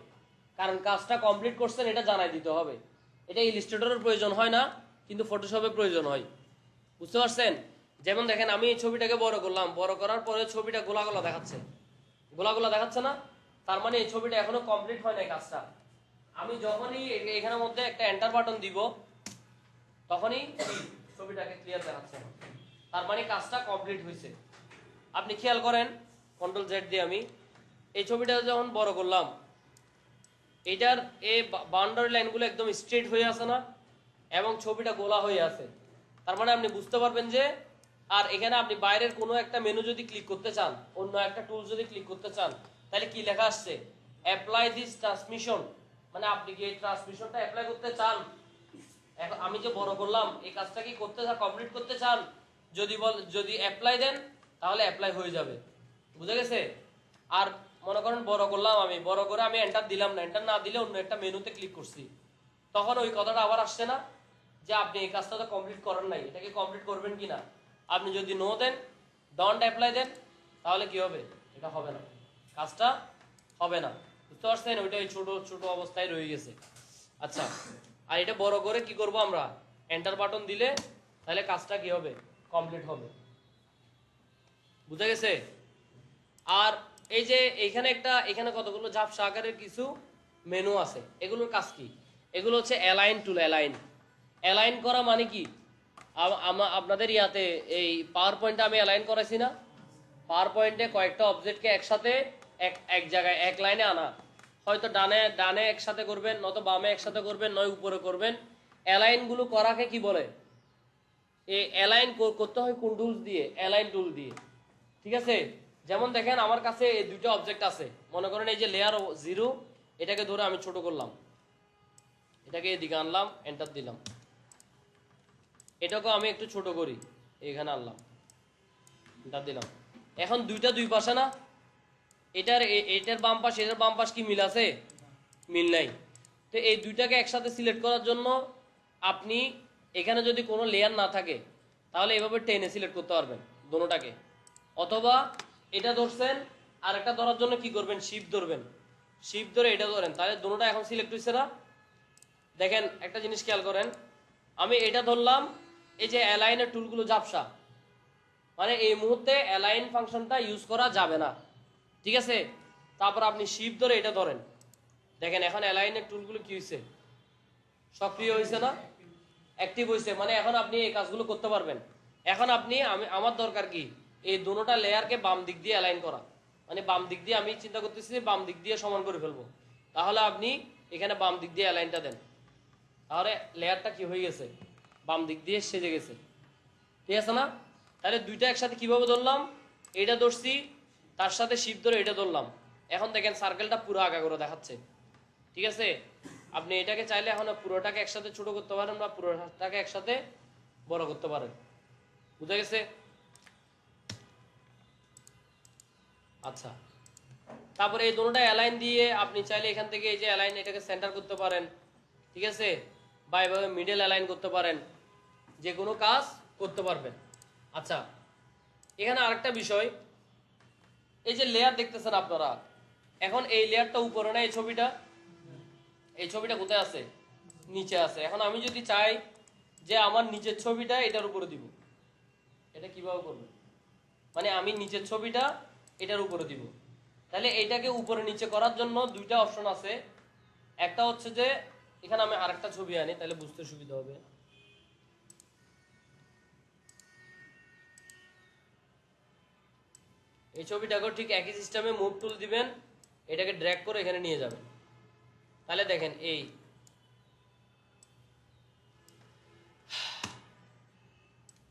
কারণ কাজটা কমপ্লিট করছেন এটা জানাই দিতে হবে। এটা ইলিস্ট্রেটরের প্রয়োজন হয় না, কিন্তু ফটোশপে প্রয়োজন হয়, বুঝতে পারছেন? যেমন দেখেন আমি এই ছবিটাকে বড় করলাম, বড় করার পরে ছবিটা গোলা গোলা দেখাচ্ছে না? তার মানে এই ছবিটা এখনো কমপ্লিট হয় নাই কাজটা। আমি যখনই এখানের মধ্যে একটা এন্টার বাটন দিব, তখনই ছবিটাকে ক্লিয়ার দেখাচ্ছে, তার মানে কাজটা কমপ্লিট হয়েছে। আপনি খেয়াল করেন, কন্ট্রোল জেড দিয়ে আমি এই ছবিটা যখন বড় করলাম, এটার এই বাউন্ডারি লাইনগুলো একদম স্ট্রেট হয়ে আছে না, এবং ছবিটা গোলা হয়ে আছে, তার মানে আপনি বুঝতে পারবেন যে, আর এখানে আপনি বাইরের কোনো একটা মেনু যদি ক্লিক করতে চান, অন্য একটা টুল যদি ক্লিক করতে চান, তাহলে কি লেখা আসছে, অ্যাপ্লাই দিস ট্রান্সমিশন, মানে আপনি কি এই ট্রান্সমিশনটা অ্যাপ্লাই করতে চান? এখন আমি যে বড় করলাম এই কাজটা কি করতে চান, কমপ্লিট করতে চান? যদি অ্যাপ্লাই দেন তাহলে অ্যাপ্লাই হয়ে যাবে, বুঝে গেছে? আর মনে করেন বড় করলাম, আমি বড় করে আমি এন্টার দিলাম না, এন্টার না দিলে অন্য একটা মেনুতে ক্লিক করছি, তখন ওই কথাটা আবার আসছে না যে আপনি এই কাজটা তো কমপ্লিট করেন নাই, এটাকে কমপ্লিট করবেন কিনা? আপনি যদি নো দেন, ডন্ট অ্যাপ্লাই দেন, তাহলে কি হবে, এটা হবে না, কাজটা হবে না, বুঝতে পারছেন? ওইটা ওই ছোট ছোট অবস্থায় রয়ে গেছে। আচ্ছা, আর এটা বড় করে কি করব আমরা, এন্টার বাটন দিলে তাহলে কাজটা কি হবে, কমপ্লিট হবে, বুঝা গেছে? আর এই যে এখানে কতগুলো ঝাপসা আকারের কিছু মেনু আছে, এগুলোর কাজ কি? এগুলো হচ্ছে অ্যালাইন টুল। অ্যালাইন করা মানে কি, আপনাদের ইয়াতে এই পাওয়ার পয়েন্টে আমি অ্যালাইন করাইছি না, পাওয়ার পয়েন্টে কয়েকটা অবজেক্টকে একসাথে এক জায়গায় এক লাইনে আনা, হয়তো ডানে একসাথে করবেন, নয়তো বামে একসাথে করবেন, নয় উপরে করবেন। অ্যালাইনগুলো করাকে কি বলে, এই অ্যালাইন করতে হয় কোন টুলস দিয়ে, অ্যালাইন টুল দিয়ে, ঠিক আছে? যেমন দেখেন আমার কাছে এই দুইটা অবজেক্ট আছে, মনে করেন এই যে লেয়ার 0, এটাকে ধরে আমি ছোট করলাম, এটাকে এদিকে আনলাম, এন্টার দিলাম, এটাকেও আমি একটু ছোট করি, এখানে আনলাম, এন্টার দিলাম। এখন দুইটা দুই পাশে না, এটার বাম পাশ এটার বাম পাশ কি মিল আছে? মিল নাই। তো এই দুইটাকে একসাথে সিলেক্ট করার জন্য আপনি এখানে যদি কোনো লেয়ার না থাকে তাহলে এভাবে টেনে সিলেক্ট করতে পারবেন দোনোটাকে, অথবা এটা ধরছেন, আর একটা ধরার জন্য কি করবেন, শিফট ধরবেন, শিফট ধরে এটা ধরেন, তাহলে দোনোটা এখন সিলেক্ট হয়েছে না? দেখেন একটা জিনিস খেয়াল করেন, আমি এটা ধরলাম, এই যে অ্যালাইনের টুলগুলো ঝাপসা, মানে এই মুহূর্তে অ্যালাইন ফাংশনটা ইউজ করা যাবে না, ঠিক আছে? তারপর আপনি শিফট ধরে এটা ধরেন, দেখেন এখন অ্যালাইনের টুলগুলো কি হয়েছে, সক্রিয় হয়েছে না, অ্যাক্টিভ হয়েছে, মানে এখন আপনি এই কাজগুলো করতে পারবেন। এখন আমার দরকার কি, এই দুটোটা লেয়ারকে বাম দিক দিয়ে অ্যালাইন করা, মানে বাম দিক দিয়ে আমি চিন্তা করতেছি বাম দিক দিয়ে সমান করে ফেলবো, তাহলে আপনি এখানে বাম দিক দিয়ে অ্যালাইনটা দেন, তাহলে লেয়ারটা কি হয়ে গেছে, বাম দিক দিয়ে সেজে গেছে, ঠিক আছে না? তাহলে দুইটা একসাথে কিভাবে ধরলাম, এটা ধরছি, তার সাথে শিফট ধরে এটা ধরলাম, এখন দেখেন সার্কেলটা পুরো আগা করে দেখাচ্ছে, ঠিক আছে? আপনি এটাকে চাইলে এখন পুরোটাকে একসাথে ছোট করতে পারেন বা পুরোটাকে একসাথে বড় করতে পারেন, বুঝা গেছে? আচ্ছা, তারপরে এই দুটোটা অ্যালাইন দিয়ে আপনি চাইলে এখান থেকে এই যে অ্যালাইন এটাকে সেন্টার করতে পারেন, ঠিক আছে? বা এভাবে মিডল অ্যালাইন করতে পারেন, যে কোনো কাজ করতে পারবেন। আচ্ছা, এখানে আরেকটা বিষয়, এই যে লেয়ার দেখতেছেন আপনারা, এখন এই লেয়ারটা উপরে না, এই ছবিটা কোথায় আছে? নিচে আছে। এখন আমি যদি চাই যে আমার নিচের ছবিটা এটার উপরে দিব, এটা কিভাবে করবেন? মানে আমি নিচের ছবিটা এটার উপরে দিব, তাহলে এটাকে উপরে নিচে করার জন্য দুইটা অপশন আছে। একটা হচ্ছে যে এখানে আমি আরেকটা ছবি আনি, তাহলে বুঝতে সুবিধা হবে। এই ছবিটাকেও ঠিক একই সিস্টেমে মুভ টুল দিবেন, এটাকে ড্র্যাগ করে এখানে নিয়ে যাবেন। তাহলে দেখেন এই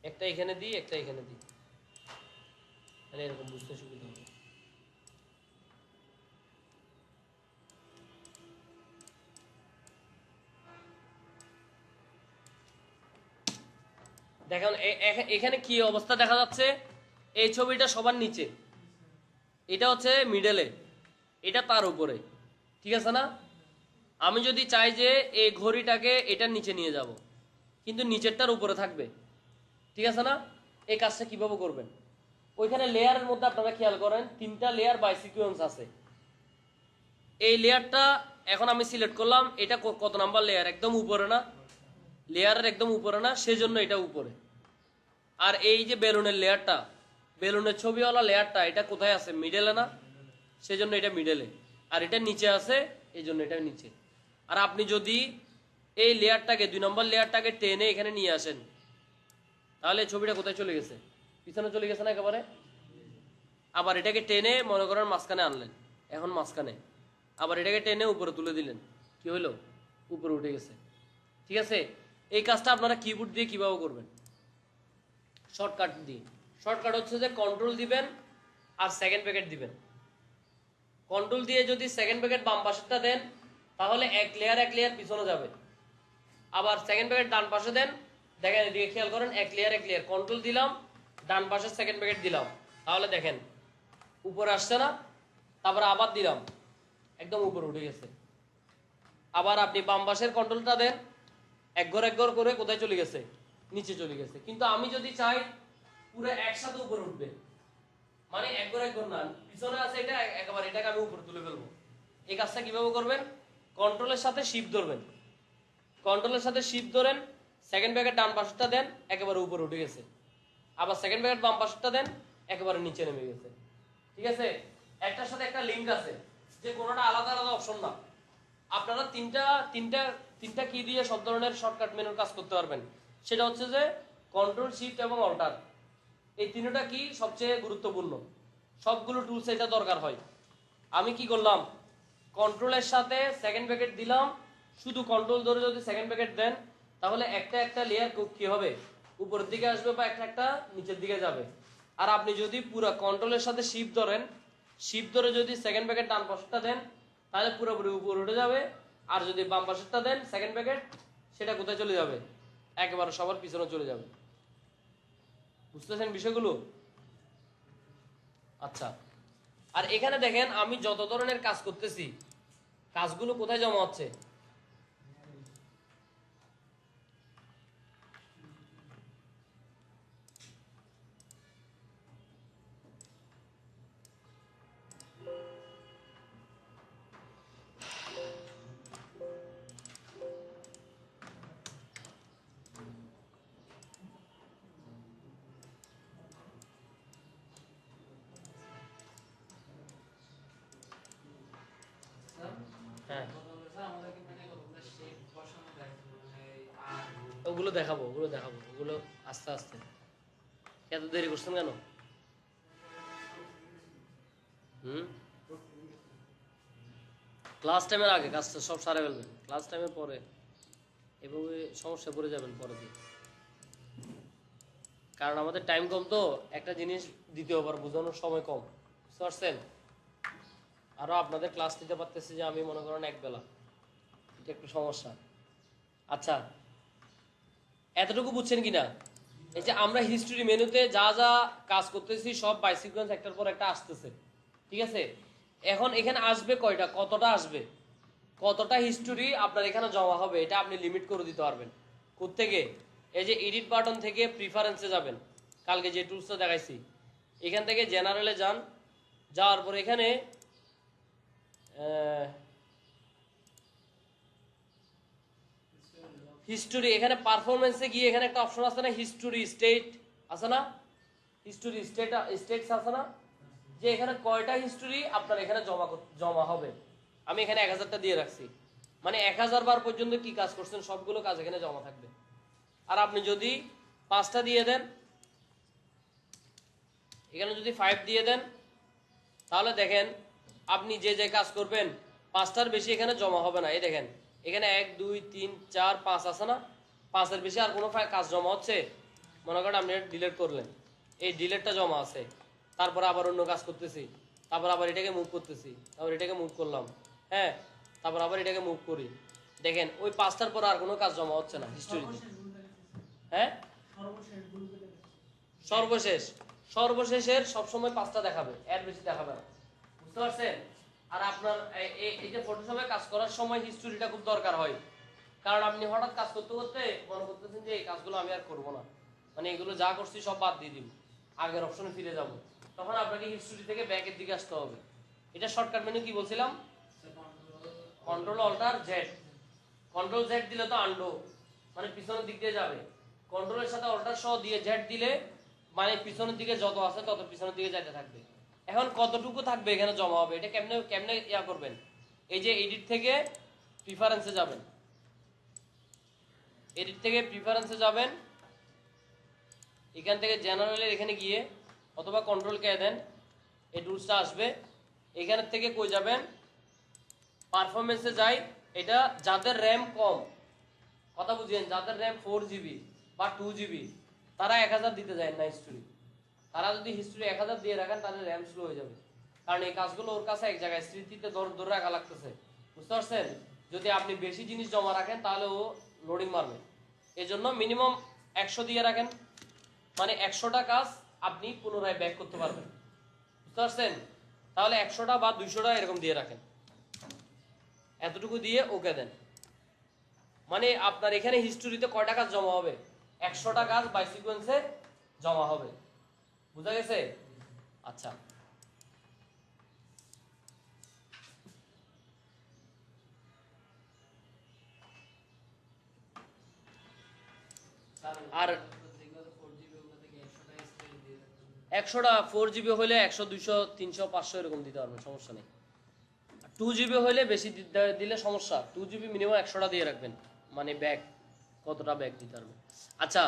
একটা এখানে দিই, একটা এখানে দিই, তাহলে এরকম বুঝতে সুবিধা হবে। দেখুন এখানে কি অবস্থা দেখা যাচ্ছে, এই ছবিটা সবার নিচে, এটা হচ্ছে মিডলে, এটা তার উপরে, ঠিক আছে না? আমি যদি চাই যে এই ঘড়িটাকে এটার নিচে নিয়ে যাব, কিন্তু নিচেরটার উপরে থাকবে, ঠিক আছে না? এই কাজটা কিভাবে করবেন? ওইখানে লেয়ারের মধ্যে আপনারা খেয়াল করেন 3টা লেয়ার বাই সিকোয়েন্স আছে। এই লেয়ারটা এখন আমি সিলেক্ট করলাম, এটা কত নাম্বার লেয়ার? একদম উপরে না? লেয়ারের একদম উপরে না, সেজন্য এটা উপরে। আর এই যে বেলুনের লেয়ারটা, বেলুনের ছবিওয়ালা লেয়ারটা, এটা কোথায় আছে? মিডলে না? সেজন্য এটা মিডলে। আর এটা নিচে আছে, এই জন্য এটা নিচে। আর আপনি যদি এই লেয়ারটাকে 2 নম্বর লেয়ারটাকে টেনে এখানে নিয়ে আসেন, তাহলে ছবিটা কোথায় চলে গেছে? পিছনে চলে গেছে না একেবারে? আবার এটাকে টেনে মনে করেন মাঝখানে আনলেন, এখন মাঝখানে, আবার এটাকে টেনে উপরে তুলে দিলেন, কি হইলো? উপরে উঠে গেছে, ঠিক আছে? এই কাজটা আপনারা কিবোর্ড দিয়ে কিভাবে করবেন? শর্টকাট দিয়ে। শর্টকাট হচ্ছে যে কন্ট্রোল দিবেন আর সেকেন্ড ব্র্যাকেট দিবেন। কন্ট্রোল দিয়ে যদি সেকেন্ড ব্র্যাকেট বাম পাশেরটা দেন, তাহলে এক লেয়ার পিছনে যাবে। আবার সেকেন্ড ব্র্যাকেট ডান পাশে দেন, দেখেন এদিকে খেয়াল করেন, এক লেয়ার কন্ট্রোল দিলাম, ডান পাশের সেকেন্ড ব্র্যাকেট দিলাম, তাহলে দেখেন উপরে আসছে না? তারপর আবার দিলাম, একদম উপরে উঠে গেছে। আবার আপনি বাম পাশের কন্ট্রোলটা দেন, এক ঘর করে কোথায় চলে গেছে? নিচে চলে গেছে। কিন্তু আমি যদি চাই পুরো একসাথে উপরে উঠবে, মানে এক ঘর না, পিছনে আছে এটা, একেবারে এটাকে আমি উপরে তুলে ফেলবো। এই কাজটা কিভাবে করবেন? কন্ট্রোলের সাথে শিফট ধরবেন, কন্ট্রোলের সাথে শিফট ধরেন, সেকেন্ড ব্র্যাকেট ডান পাশেরটা দেন, একেবারে উপরে উঠে গেছে। আবার সেকেন্ড ব্র্যাকেট বাম পাশেরটা দেন, একেবারে নিচে নেমে গেছে, ঠিক আছে? একটার সাথে একটা লিংক আছে, যে কোনোটা আলাদা আলাদা অপশন না। আপনারা তিনটা কি দিয়ে সব ধরনের শর্টকাট মেনুর কাজ করতে পারবেন। সেটা হচ্ছে যে কন্ট্রোল, শিফট এবং অল্টার, এই তিনটা কি সবচেয়ে গুরুত্বপূর্ণ। সবগুলো টুলস এটা দরকার হয়। আমি কি করলাম, কন্ট্রোলের সাথে সেকেন্ড ব্র্যাকেট দিলাম, শুধু কন্ট্রোল ধরে যদি সেকেন্ড ব্র্যাকেট দেন, তাহলে একটা লেয়ার কি হবে? উপরের দিকে আসবে বা একটা নিচের দিকে যাবে। আর আপনি যদি পুরো কন্ট্রোলের সাথে শিফট ধরেন, শিফট ধরে যদি সেকেন্ড ব্র্যাকেট ডান পাশেরটা দেন, তাহলে পুরোপুরি উপরে উঠে যাবে। আর যদি বাম পাশেরটা দেন সেকেন্ড ব্র্যাকেট, সেটা কোথায় চলে যাবে? একেবারে সবার পিছনে চলে যাবে। বুঝতেছেন বিষয়গুলো? আচ্ছা, আর এখানে দেখেন আমি যত ধরনের কাজ করতেছি, কাজগুলো কোথায় জমা হচ্ছে? হ্যাঁ, ওগুলো দেখাবো, ওগুলো আস্তে আস্তে। এত দেরি করছেন কেন? ক্লাস টাইমের আগে কাজটা সব সারে ফেলবেন, ক্লাস টাইমের পরে এভাবে সমস্যা পড়ে যাবেন পরে দিয়ে। কারণ আমাদের টাইম কম, তো একটা জিনিস দ্বিতীয়বার বোঝানোর সময় কম, বুঝতে পারছেন? আরও আপনাদের ক্লাস নিতে পারতেছি যে আমি মনে করেন একবেলা, এটা একটু সমস্যা। আচ্ছা, এতটুকু বুঝছেন কিনা? এই যে আমরা হিস্ট্রি মেনুতে যা যা কাজ করতেছি সব বাই সিকোয়েন্স একটার পর একটা আসতেছে, ঠিক আছে? এখন এখানে আসবে কয়টা, কতটা আসবে, কতটা হিস্টোরি আপনার এখানে জমা হবে এটা আপনি লিমিট করে দিতে পারবেন। কোত্থেকে? এই যে এডিট বাটন থেকে প্রিফারেন্সে যাবেন, কালকে যে টুলসটা দেখাইছি, এখান থেকে জেনারেলে যান, যাওয়ার পর এখানে হিস্টোরি, এখানে পারফরমেন্সে গিয়ে এখানে একটা অপশন আছে না, হিস্টোরি স্টেট আছে না, হিস্টোরি স্টেটস আছে না, যে এখানে কয়টা হিস্টোরি আপনার এখানে জমা হবে। আমি এখানে 1000টা দিয়ে রাখছি, মানে 1000 বার পর্যন্ত কি কাজ করছেন সবগুলো কাজ এখানে জমা থাকবে। আর আপনি যদি 5টা দিয়ে দেন, এখানে যদি 5 দিয়ে দেন, তাহলে দেখেন আপনি যে যে কাজ করবেন 5টার বেশি এখানে জমা হবে না। এই দেখেন এখানে 1 2 3 4 5 আছে না, 5-এর বেশি আর কোনো কাজ জমা হচ্ছে, মনে করেন আপনি ডিলিট করলেন, এই ডিলিটটা জমা আছে, তারপর আবার অন্য কাজ করতেছি, তারপর আবার এটাকে মুভ করতেছি, তারপর এটাকে মুভ করলাম, হ্যাঁ, তারপর আবার এটাকে মুভ করি, দেখেন ওই 5টার পর আর কোনো কাজ জমা হচ্ছে না হিস্টোরিতে। হ্যাঁ, সর্বশেষের সবসময় 5টা দেখাবে, এর বেশি দেখাবে না, বুঝতে পারছেন? আর আপনার এই যে ফটোশপে কাজ করার সময় হিস্টোরিটা খুব দরকার হয়, কারণ আপনি হঠাৎ কাজ করতে করতে মনে করতেছেন যে এই কাজগুলো আমি আর করবো না, মানে এগুলো যা করছি সব বাদ দিয়ে দিব, আগের অপশনে ফিরে যাব, তখন আপনাকে হিস্টোরি থেকে ব্যাকের দিকে আসতে হবে। এটা শর্টকাট মেনু কি বলছিলাম, control alter Z, control Z দিলে তো আন্ডো, মানে পিছনের দিক দিয়ে যাবে, কন্ট্রোলের সাথে অল্টার সহ দিয়ে জেড দিলে মানে পিছনের দিকে যত আছে তত পিছনের দিকে যাইতে থাকবে। এখন কতটুকু থাকবে এখানে জমা হবে, এটা কেমনে কেমনে ইয়া করবেন? এই যে এডিট থেকে প্রিফারেন্সে যাবেন, এডিট থেকে প্রিফারেন্সে যাবেন, এখান থেকে জেনারেলের এখানে গিয়ে অথবা কন্ট্রোল কে দেন, এই টুলসটা আসবে, এখান থেকে কই যাবেন, পারফরমেন্সে যাই, এটা যাদের র্যাম কম, কথা বুঝিয়েন, যাদের র্যাম 4 GB বা 2 GB তারা 1000 দিতে যায় না হিস্টোরি, তারা যদি হিস্টোরি 1000 দিয়ে রাখেন তাহলে র্যাম স্লো হয়ে যাবে, কারণ এই কাজগুলো ওর কাছে এক জায়গায় স্মৃতিতে ধরে রাখা লাগতেছে, বুঝতে পারছেন? যদি আপনি বেশি জিনিস জমা রাখেন তাহলে ও লোডিং মারবে, এই জন্য মিনিমাম 100 দিয়ে রাখেন, মানে 100টা কাজ আপনি পুনরায় ব্যাক করতে পারবেন, বুঝতে পারছেন? তাহলে 100টা বা 200টা এরকম দিয়ে রাখেন, এতটুকু দিয়ে ওকে দেন, মানে আপনার এখানে হিস্টোরিতে কয়টা কাজ জমা হবে, 100টা কাজ বাই সিকোয়েন্সে জমা হবে, বুঝা গেছে? আচ্ছা, আর 100টা 4 GB হলে 100 200 300 500 এরকম দিতে পারবেন, সমস্যা নেই। 2 GB হলে বেশি দিলে সমস্যা, 2 GB মিনিমাম 100টা দিয়ে রাখবেন, মানে ব্যাক কতটা ব্যাক দিতে পারবেন। আচ্ছা,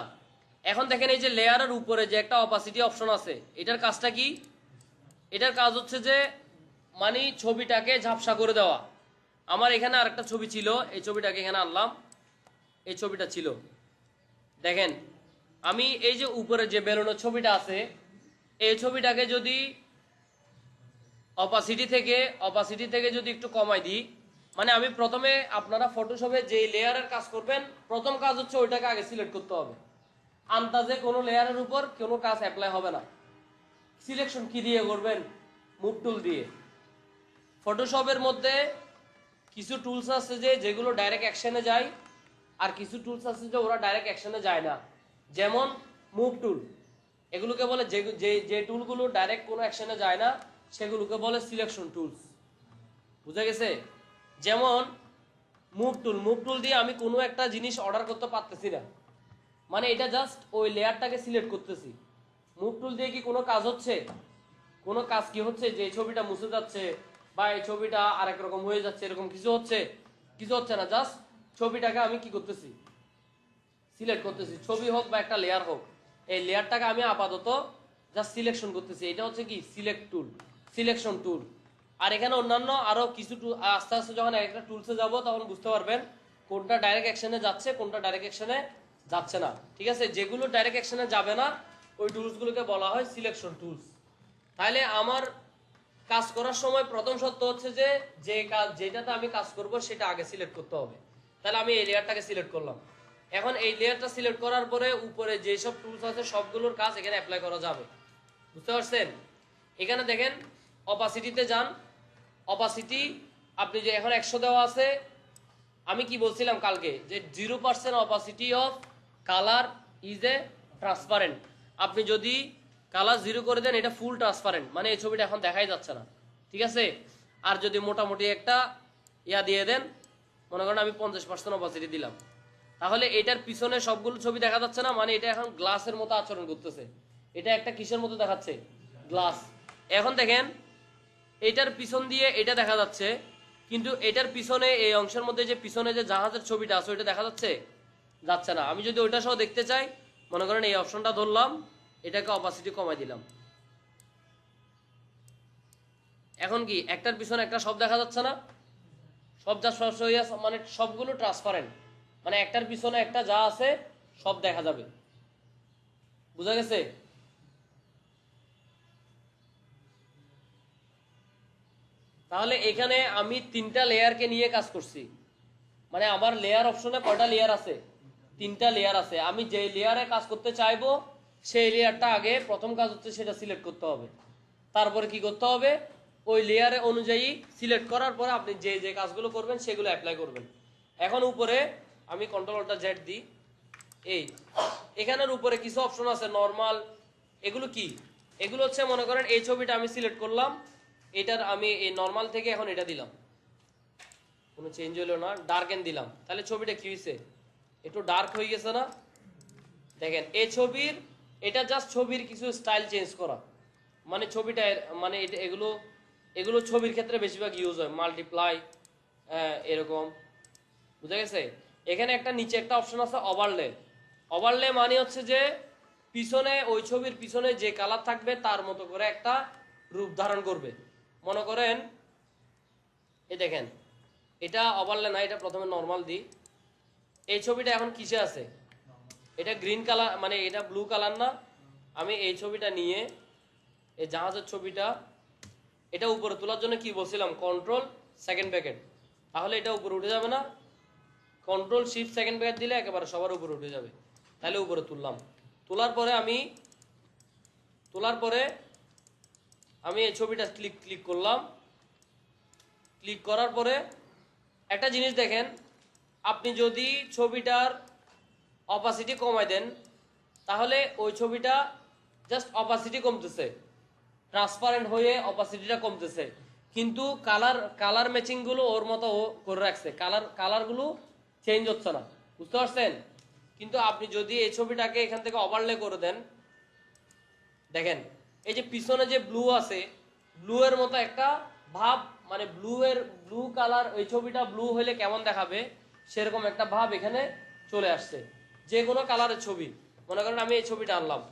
এখন দেখেন এই যে লেয়ারের উপরে যে একটা অপাসিটি অপশন আছে, এটার কাজটা কি? এটার কাজ হচ্ছে যে মানে ছবিটাকে ঝাপসা করে দেওয়া। আমার এখানে আরেকটা ছবি ছিল, এই ছবিটাকে এখানে আনলাম, এই ছবিটা ছিল, দেখেন আমি এই যে উপরে যে বেলুনের ছবিটা আছে, এই ছবিটাকে যদি অপাসিটি থেকে যদি একটু কমাই দিই, মানে আমি প্রথমে, আপনারা ফটোশপে যে লেয়ারের কাজ করবেন প্রথম কাজ হচ্ছে ওইটাকে আগে সিলেক্ট করতে হবে, আন্দাজে কোনো লেয়ারের উপর কোনো কাজ অ্যাপ্লাই হবে না। সিলেকশন কি দিয়ে করবেন? মুভ টুল দিয়ে। ফটোশপের মধ্যে কিছু টুলস আছে যেগুলো ডাইরেক্ট অ্যাকশনে যায়, আর কিছু টুলস আছে যে ওরা ডাইরেক্ট অ্যাকশনে যায় না, যেমন মুভ টুল, এগুলোকে বলে যে টুলগুলো ডাইরেক্ট কোনো অ্যাকশনে যায় না সেগুলোকে বলে সিলেকশন টুলস, বুঝা গেছে? যেমন মুভ টুল দিয়ে আমি কোনো একটা জিনিস অর্ডার করতে পারতেছি না, মানে এটা জাস্ট ওই লেয়ারটাকে সিলেক্ট করতেছি। মুভ টুল দিয়ে কি কোনো কাজ হচ্ছে? কোনো কাজ কি হচ্ছে যে এই ছবিটা মুছে যাচ্ছে বা এই ছবিটা আরেক রকম হয়ে যাচ্ছে, এরকম কিছু হচ্ছে? কিছু হচ্ছে না, জাস্ট ছবিটাকে আমি কি করতেছি? সিলেক্ট করতেছি, ছবি হোক বা একটা লেয়ার হোক, এই লেয়ারটাকে আমি আপাতত জাস্ট সিলেকশন করতেছি, এটা হচ্ছে কি সিলেকশন টুল। আর এখানে অন্যান্য আরো কিছু আস্তে আস্তে যখন একটা টুলসে যাব তখন বুঝতে পারবেন কোনটা ডাইরেক্ট অ্যাকশনে যাচ্ছে, কোনটা ডাইরেক্ট অ্যাকশনে যাচ্ছে না, ঠিক আছে? যেগুলো ডাইরেক্ট অ্যাকশনে যাবে না ওই টুলসগুলোকে বলা হয় সিলেকশন টুলস। তাহলে আমার কাজ করার সময় প্রথম শর্ত হচ্ছে যে যেটাতে আমি কাজ করব সেটা আগে সিলেক্ট করতে হবে। তাহলে আমি এই লেয়ারটাকে সিলেক্ট করলাম, এখন এই লেয়ারটা সিলেক্ট করার পরে উপরে যেসব টুলস আছে সবগুলোর কাজ এখানে অ্যাপ্লাই করা যাবে, বুঝতে পারছেন? এখানে দেখেন অপাসিটিতে যান, অপাসিটি আপনি যে এখন 100 দেওয়া আছে, আমি কি বলছিলাম কালকে যে 0% opacity of colour is a transparent. আপনি যদি কালার 0 করে দেন এটা ফুল ট্রান্সপারেন্ট, মানে এই ছবিটা এখন দেখাই যাচ্ছে না, ঠিক আছে। আর যদি মোটামুটি একটা ইয়া দিয়ে দেন, মনে করেন আমি 50% অপাসিটি দিলাম, তাহলে এটার পিছনে সবগুলো ছবি দেখা যাচ্ছে না, মানে এটা এখন গ্লাসের মতো আচরণ করতেছে। এটা একটা কিসের মতো দেখাচ্ছে? গ্লাস। এখন দেখেন এটার পিছন দিয়ে এটা দেখা যাচ্ছে, কিন্তু এটার পিছনে এই অংশের মধ্যে যে পিছনে যে জাহাজের ছবিটা আছে ওইটা দেখা যাচ্ছে? যাচ্ছে না। আমি যদি ওইটা সহ দেখতে চাই, মনে করেন এই অপশনটা ধরলাম, এটাকে অপাসিটি কমাই দিলাম, এখন কি একটার পিছনে একটা সব দেখা যাচ্ছে না? সব যা মানে সবগুলো ট্রান্সপারেন্ট, মানে একটার পিছনে একটা যা আছে সব দেখা যাবে। বুঝা গেছে? তাহলে এখানে আমি 3টা লেয়ারকে নিয়ে কাজ করছি, মানে আমার লেয়ার অপশনে কয়টা লেয়ার আছে? 3টা লেয়ার আছে। আমি যে লেয়ারে কাজ করতে চাইবো সেই লেয়ারটা আগে প্রথম কাজ হচ্ছে সেটা সিলেক্ট করতে হবে, তারপরে কি করতে হবে? ওই লেয়ারে অনুযায়ী সিলেক্ট করার পরে আপনি যে যে কাজগুলো করবেন সেগুলো অ্যাপ্লাই করবেন। এখন উপরে আমি কন্ট্রোল-জেড দিই, এই এখানের উপরে কিছু অপশন আছে নরমাল, এগুলো কি? এগুলো হচ্ছে মনে করেন এই ছবিটা আমি সিলেক্ট করলাম, এটার আমি এই নরমাল থেকে এখন এটা দিলাম, কোনো চেঞ্জ হলো না, ডার্কেন দিলাম, তাহলে ছবিটা কি হয়েছে? একটু ডার্ক হয়ে গেছে না? দেখেন এই ছবির, এটা জাস্ট ছবির কিছু স্টাইল চেঞ্জ করা, মানে ছবিটা মানে এটা এগুলো এগুলো ছবির ক্ষেত্রে বেশিরভাগ ইউজ হয়, মাল্টিপ্লাই এরকম। বুঝা গেছে? এখানে একটা নিচে একটা অপশন আছে ওভারলে। ওভারলে মানে হচ্ছে যে পিছনে ওই ছবির পিছনে যে কালার থাকবে তার মতো করে একটা রূপ ধারণ করবে। মনে করেন এই দেখেন এটা ওভারলে না, এটা প্রথমে নর্মাল দিই। এই ছবিটা এখন কিসে আছে? এটা গ্রিন কালার, মানে এটা ব্লু কালার না। আমি এই ছবিটা নিয়ে এই জাহাজের ছবিটা এটা উপরে তোলার জন্য কি বলছিলাম? কন্ট্রোল সেকেন্ড ব্র্যাকেট, তাহলে এটা উপরে উঠে যাবে না? কন্ট্রোল শিফট সেকেন্ড ব্র্যাকেট দিলে একেবারে সবার উপরে উঠে যাবে। তাহলে উপরে তুললাম, তোলার পরে আমি এই ছবিটা ক্লিক করলাম। ক্লিক করার পরে একটা জিনিস দেখেন, আপনি যদি ছবিটার অপাসিটি কমাই দেন তাহলে ওই ছবিটা জাস্ট অপাসিটি কমতেছে, ট্রান্সপারেন্ট হয়ে অপাসিটিটা কমতেছে, কিন্তু কালার ম্যাচিং গুলো ওর মতো করে রাখছে, কালারগুলো চেঞ্জ হচ্ছে না। বুঝতে পারছেন? কিন্তু আপনি যদি এই ছবিটাকে এখান থেকে ওভারলে করে দেন, দেখেন এই যে পিছনে যে ব্লু আছে, ব্লু এর মতো একটা ভাব, মানে ব্লু কালার, ওই ছবিটা ব্লু হলে কেমন দেখাবে সেরকম একটা ভাব এখানে চলে আসছে। যে কোনো কালারের ছবি, মনে করেন আমি এই ছবিটা আনলাম,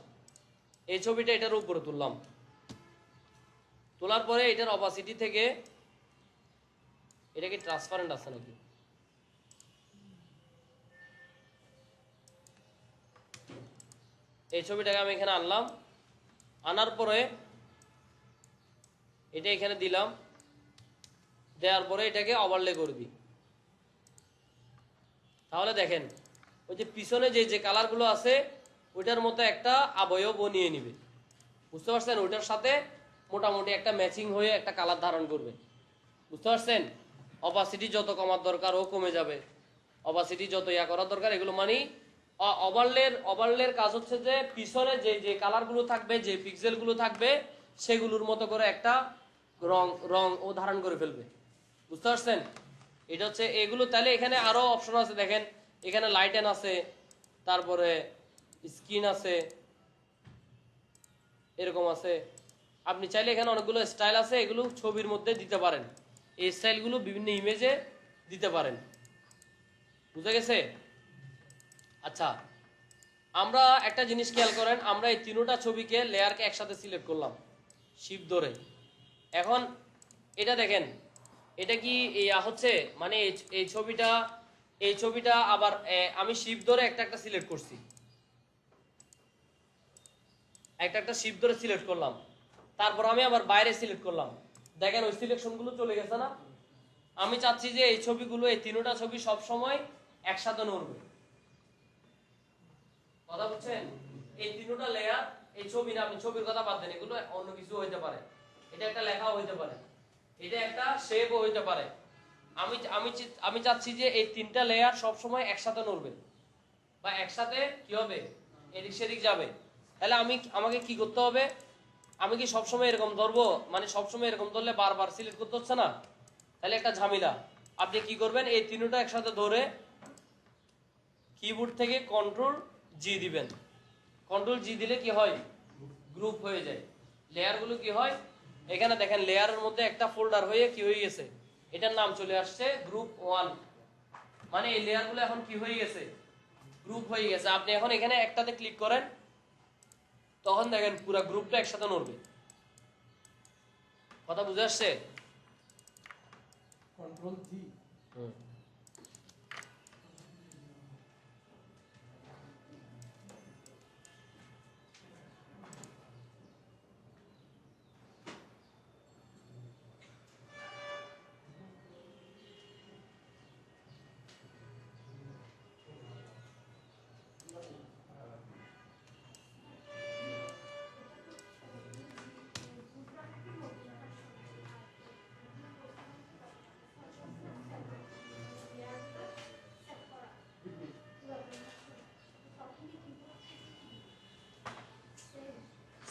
এই ছবিটা এটার উপরে তুললাম, তোলার পরে এটার অপাসিটি থেকে, এটা কি ট্রান্সপারেন্ট আছে নাকি? এই ছবিটাকে আমি এখানে আনলাম, আনার পরে এটা এখানে দিলাম, দেওয়ার পরে এটাকে ওভারলে করে দিই। তাহলে দেখেন ওই যে পিছনে যে যে কালারগুলো আছে ওইটার মতো একটা আবয়ব নিয়ে নিবে। বুঝতে পারছেন? ওইটার সাথে মোটামুটি একটা ম্যাচিং হয়ে একটা কালার ধারণ করবে। বুঝতে পারছেন? অপাসিটি যত কমার দরকার ও কমে যাবে, অপাসিটি যত ইয়া করার দরকার এগুলো মানে ওভারলের কাজ হচ্ছে যে পিছনে যে যে কালারগুলো থাকবে, যে পিক্সেলগুলো থাকবে সেগুলোর মতো করে একটা রং ও ধারণ করে ফেলবে। বুঝতে পারছেন? এটা হচ্ছে এগুলো। তাহলে এখানে আরো অপশন আছে, দেখেন এখানে লাইটেন আছে, তারপরে স্ক্রিন আছে, এরকম আছে। আপনি চাইলে এখানে অনেকগুলো স্টাইল আছে, এগুলো ছবির মধ্যে দিতে পারেন, এই স্টাইলগুলো বিভিন্ন ইমেজে দিতে পারেন। বুঝা গেছে? আচ্ছা, আমরা একটা জিনিস খেয়াল করেন, আমরা এই তিনটা ছবিকে লেয়ারকে একসাথে সিলেক্ট করলাম শিফট ধরে। এখন এটা দেখেন, এটা কি হচ্ছে, মানে এই ছবিটা আবার আমি শিফট ধরে একটা সিলেক্ট করছি, একটা শিফট ধরে সিলেক্ট করলাম, তারপর আমি আবার বাইরে সিলেক্ট করলাম। দেখেন ওই সিলেকশনগুলো চলে গেছে না? আমি চাচ্ছি যে এই ছবিগুলো, এই তিনটা ছবি সব সময় একসাথে নড়বে। কথা বুঝছেন? এই তিনটা লেয়ার, এই ছবি না, আপনি ছবির কথা বাদ দেন, এগুলো অন্য কিছু হইতে পারে, এটা একটা লেখাও হইতে পারে, এটা একটা শেপও হইতে পারে, আমি চাচ্ছি যে এই তিনটা লেয়ার সব সময় একসাথে নড়বে বা একসাথে কি হবে, এদিক সেদিক যাবে। তাহলে আমাকে কি করতে হবে, আমি কি সবসময় এরকম ধরবো, মানে সবসময় এরকম ধরলে বারবার সিলেক্ট করতে হচ্ছে না, তাহলে একটা ঝামেলা। আপনি কি করবেন, এই তিনটা একসাথে ধরে কিবোর্ড থেকে কন্ট্রোল জি দিবেন। কন্ট্রোল জি দিলে কি হয়, গ্রুপ হয়ে যায়। লেয়ারগুলো কি হয়, এখানে দেখেন লেয়ারের মধ্যে একটা ফোল্ডার হয়ে কি হয়ে গেছে, এটার নাম চলে আসছে গ্রুপ 1। মানে এই লেয়ারগুলো এখন কি হয়ে গেছে, গ্রুপ হয়ে গেছে। আপনি এখন এখানে একটাতে ক্লিক করেন, তখন দেখেন পুরো গ্রুপটা একসাথে নড়বে। কথা বুঝে আসছে? কন্ট্রোল জি।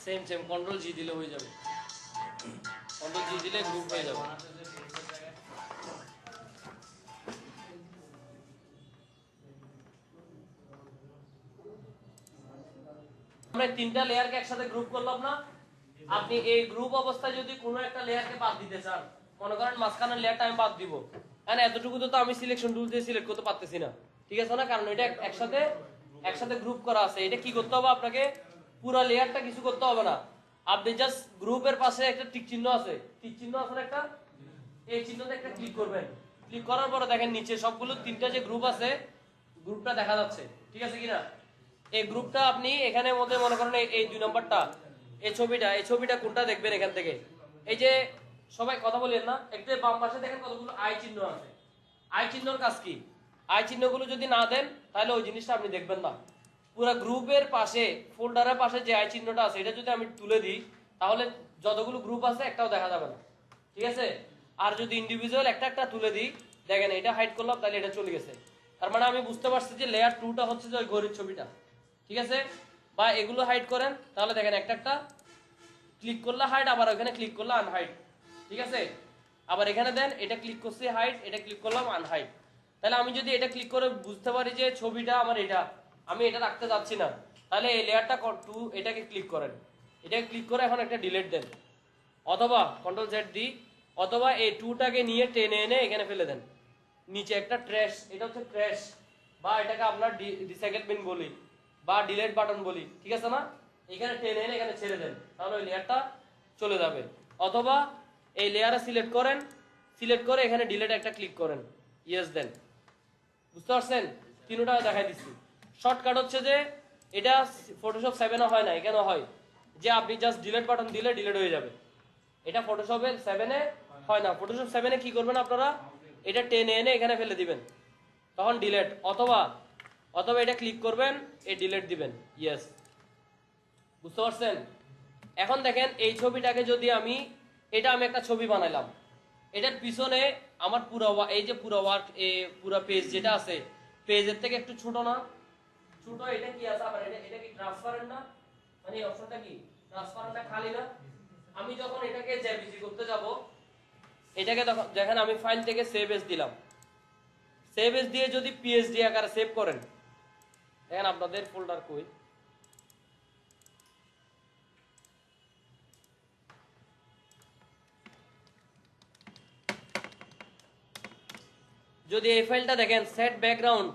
সেম সেম কন্ট্রোল জি দিলে হয়ে যাবে। কন্ট্রোল জি দিলে গ্রুপ হয়ে যাবে। আমরা তিনটা লেয়ারকে একসাথে গ্রুপ করলাম না। আপনি এই গ্রুপ অবস্থায় যদি কোনো একটা লেয়ারকে বাদ দিতে চান, মনে করেন মাঝখানের লেয়ারটা আমি বাদ দিব, কারণ এতটুকু তো আমি সিলেকশন টুল দিয়ে সিলেক্ট করতে পারতেছি না, ঠিক আছে না, কারণ এটা একসাথে গ্রুপ করা আছে। এটা কি করতে হবে আপনাকে, পুরো লেয়ারটা কিছু করতে হবে না, আপনি জাস্ট গ্রুপের পাশে একটা টিক চিহ্ন আছে, টিক চিহ্ন আছে না একটা, এই চিহ্নতে একটা ক্লিক করবেন। ক্লিক করার পরে দেখেন নিচে সবগুলো তিনটা যে গ্রুপ আছে, গ্রুপটা দেখা যাচ্ছে, ঠিক আছে কিনা। এই গ্রুপটা আপনি এখানে মধ্যে মনে করেন এই 2 নম্বরটা, এই ছবিটা কোনটা দেখবেন এখান থেকে, এই যে সবাই কথা বলেন না, একটু বাম পাশে দেখেন কতগুলো আই চিহ্ন আছে। আই চিহ্নর কাজ কি, আই চিহ্নগুলো যদি না দেন তাহলে ওই জিনিসটা আপনি দেখবেন না। পুরো গ্রুপের পাশে, ফোল্ডারের পাশে যে আই চিহ্নটা আছে, এটা যদি আমি তুলে দিই তাহলে যতগুলো গ্রুপ আছে একটাও দেখা যাবে না, ঠিক আছে। আর যদি ইন্ডিভিজুয়াল একটা একটা তুলে দিই, দেখেন এটা হাইড করলাম তাহলে এটা চলে গেছে। তার মানে আমি বুঝতে পারছি যে লেয়ার 2টা হচ্ছে যে ওই ঘড়ির ছবিটা, ঠিক আছে। বা এগুলো হাইড করেন, তাহলে দেখেন একটা একটা ক্লিক করলে হাইড, আবার ওখানে ক্লিক করলে আনহাইড, ঠিক আছে। আবার এখানে দেন, এটা ক্লিক করছি হাইড, এটা ক্লিক করলাম আনহাইড। তাহলে আমি যদি এটা ক্লিক করে বুঝতে পারি যে ছবিটা আমার এটা, আমি এটা রাখতে যাচ্ছি না, তাহলে এই লেয়ারটা 2 এটাকে ক্লিক করেন, এটাকে ক্লিক করে এখন একটা ডিলিট দেন, অথবা কন্ট্রোল জেড দি, অথবা এই 2টাকে নিয়ে টেনে এনে এখানে ফেলে দেন। নিচে একটা ট্র্যাশ, এটা হচ্ছে ট্র্যাশ, বা এটাকে আপনার রিসাইকেল বিন বলি বা ডিলিট বাটন বলি, ঠিক আছে না। এখানে টেনে এনে এখানে ছেড়ে দেন, তাহলে ওই লেয়ারটা চলে যাবে। অথবা এই লেয়ারে সিলেক্ট করেন, সিলেক্ট করে এখানে ডিলিট একটা ক্লিক করেন, ইয়েস দেন। বুঝতে পারছেন, তিনটা দেখাই দিচ্ছি। শর্টকাট হচ্ছে যে এটা ফটোশপ 7-এ হয় না, এখানে হয় যে আপনি জাস্ট ডিলিট বাটন দিলে ডিলিট হয়ে যাবে। এটা ফটোশপের 7-এ হয় না। ফটোশপ 7-এ কি করবেন আপনারা, এটা টেনে এনে এখানে ফেলে দিবেন, তখন ডিলিট, অথবা এটা ক্লিক করবেন, এই ডিলিট দিবেন, ইয়েস। বুঝতে পারছেন। এখন দেখেন এই ছবিটাকে যদি আমি একটা ছবি বানাইলাম, এটার পিছনে আমার পুরো এই যে পুরো ওয়ার্ক, পুরো পেজ যেটা আছে, পেজের থেকে একটু ছোট না, ছোট। এটা কি আছে আবার, এটা কি ট্রান্সপারেন্ট না, মানে এই অপশনটা কি ট্রান্সপারেন্ট না, খালি না। আমি যখন এটাকে জেপিজি করতে যাব, এটাকে দেখেন আমি ফাইল থেকে সেভ এস দিলাম, সেভ এস দিয়ে যদি পিএসডি আকারে সেভ করেন, দেখেন আপনাদের ফোল্ডার কই, যদি এই ফাইলটা দেখেন সেট ব্যাকগ্রাউন্ড,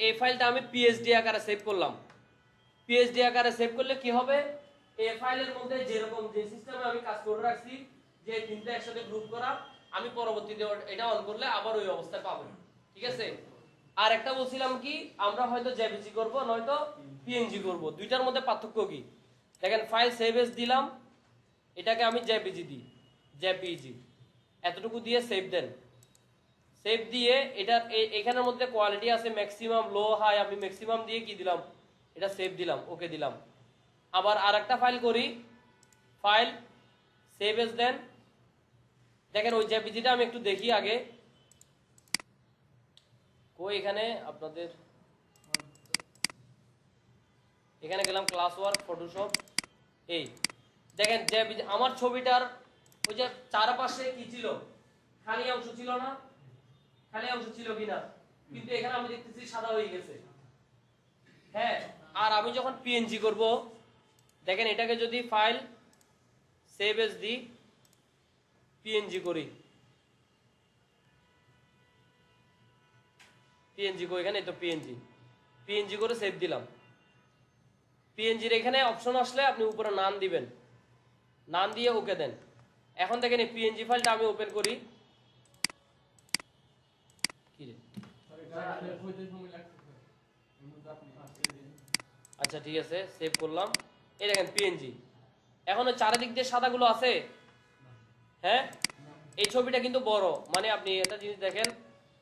এই ফাইলটা আমি পিএসডি আকারে সেভ করলাম। পিএসডি আকারে সেভ করলে কি হবে, এই ফাইলের মধ্যে যেরকম যে সিস্টেমে আমি কাজ করে রাখছি, যে তিনটা একসাথে গ্রুপ করা, আমি পরবর্তীতে এটা অন করলে আবার ওই অবস্থায় পাবো, ঠিক আছে। আর একটা বলছিলাম কি, আমরা হয়তো জেপিজি করব নয়তো পিএনজি করব, দুইটার মধ্যে পার্থক্য কি দেখেন। ফাইল সেভ এস দিলাম, এটাকে আমি জেপিজি দিই, জেপিজি এতটুকু দিয়ে সেভ দেন। সেভ দিয়ে এটা এখানের মধ্যে কোয়ালিটি আছে ম্যাক্সিমাম, লো, হাই, আমি ম্যাক্সিমাম দিয়ে কি দিলাম, এটা সেভ দিলাম, ওকে দিলাম। আবার আরেকটা ফাইল করি, ফাইল সেভ এস দেন, দেখেন ওই জেপিজিটা আমি একটু দেখি আগে কই এখানে আপনাদের এখানে গেলাম ক্লাস ওয়ার্ক ফটোশপ এই দেখেন যে আমার ছবিটার ওই যে চারপাশে কি ছিল খালি অংশ ছিল না খালি অংশ ছিল কিনা কিন্তু এখানে আমি দেখতেছি সাদা হয়ে গেছে হ্যাঁ আর আমি যখন পিএনজি করব দেখেন এটাকে যদি ফাইল সেভ এস দি পিএনজি করি পিএনজি কো এখানে তো পিএনজি করে সেভ দিলাম পিএনজির এখানে অপশন আসলে আপনি উপরে নাম দিবেন নাম দিয়ে ওকে দেন এখন দেখেন এই পিএনজি ফাইলটা আমি ওপেন করি কি রে আচ্ছা ঠিক আছে সেভ করলাম এই দেখেন পিএনজি এখন ওই চারিদিক দিয়ে সাদাগুলো আছে হ্যাঁ এই ছবিটা কিন্তু বড় মানে আপনি একটা জিনিস দেখেন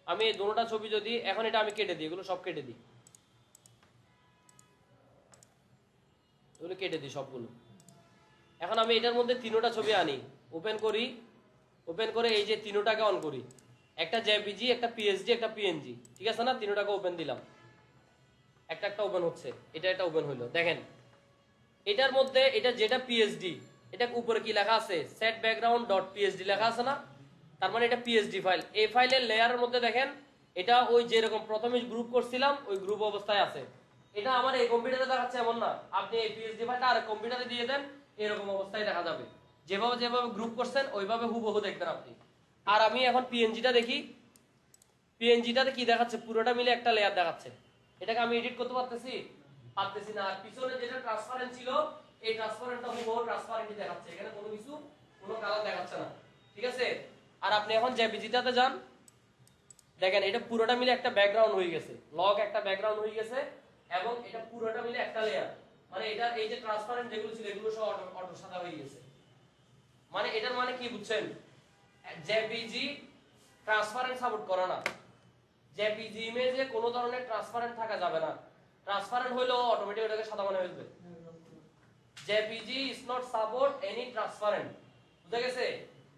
আমি এই দুটোটা ছবি যদি এখন এটা আমি কেটে দিই এগুলো সব কেটে দিই এগুলো কেটে দিই সবগুলো এখন আমি এটার মধ্যে তিনোটা ছবি আনি ওপেন করি ওপেন করে এই যে তিনোটাকে অন করি একটা জেপিজি একটা পিএসডি একটা পিএনজি ঠিক আছে না তিনোটাকে ওপেন দিলাম একটা একটা ওপেন হচ্ছে এটা একটা ওপেন হইলো দেখেন এটার মধ্যে এটা যেটা পিএসডি এটা উপরে কি লেখা আছে সেট ব্যাকগ্রাউন্ড ডট পিএসডি লেখা আছে না তার মানে এটা পিএসডি ফাইল এই ফাইলের লেয়ারের মধ্যে দেখেন এটা ওই যেরকম প্রথমে গ্রুপ করছিলাম ওই গ্রুপ অবস্থায় আছে এটা আমার এই কম্পিউটারে দেখাচ্ছে এমন না আপনি এই পিএসডি ফাইলটা আর কম্পিউটারে দিয়ে দেন এরকম অবস্থায় দেখা যাবে যেভাবে যেভাবে গ্রুপ করছেন ওইভাবে হুবহু দেখবেন আপনি আর আমি এখন পিএনজিটা দেখি পিএনজিটাতে কি দেখাচ্ছে পুরোটা মিলে একটা লেয়ার দেখাচ্ছে এটাকে আমি এডিট করতে পারতেছি না আর পিছনে যেটা ট্রান্সপারেন্ট ছিল এই ট্রান্সপারেন্টটা হুবহু ট্রান্সপারেন্টই দেখাচ্ছে এখানে কোনো কিছু কোনো কালার দেখাচ্ছে না ঠিক আছে আর আপনি এখন জেপিজিটাতে যান দেখেন এটা পুরোটা মিলে একটা ব্যাকগ্রাউন্ড হয়ে গেছে লগ একটা ব্যাকগ্রাউন্ড হয়ে গেছে এবং এটা পুরোটা মিলে একটা লেয়ার মানে এটা এই যে ট্রান্সপারেন্ট যেগুলো ছিল এগুলো সব অটো সাদা হয়ে গেছে মানে এটার মানে কি বুঝছেন জেপিজি ট্রান্সপারেন্ট সাপোর্ট করে না জেপিজি ইমেজে কোনো ধরনের ট্রান্সপারেন্ট থাকা যাবে না ট্রান্সপারেন্ট হইলেও অটোমেটিক ওটাকে সাদা মনে হয়ে যাবে JPG is not support any transparent বুঝা গেছে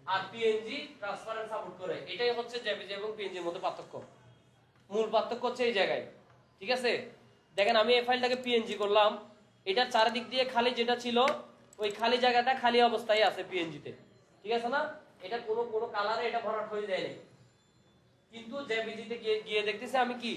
আর পিএনজি ট্রান্সপারেন্ট সাপোর্ট করে এটাই হচ্ছে জেপিজি এবং পিএনজির মধ্যে পার্থক্য মূল পার্থক্য হচ্ছে এই জায়গায় ঠিক আছে দেখেন আমি এই ফাইলটাকে পিএনজি করলাম এটার চারিদিক দিয়ে খালি যেটা ছিল ওই খালি জায়গাটা খালি অবস্থায় আছে পিএনজিতে ঠিক আছে না এটা কোনো কোনো কালারে এটা ভরাট হয়ে যায় না কিন্তু জেপিজিতে গিয়ে দেখতেছি আমি কি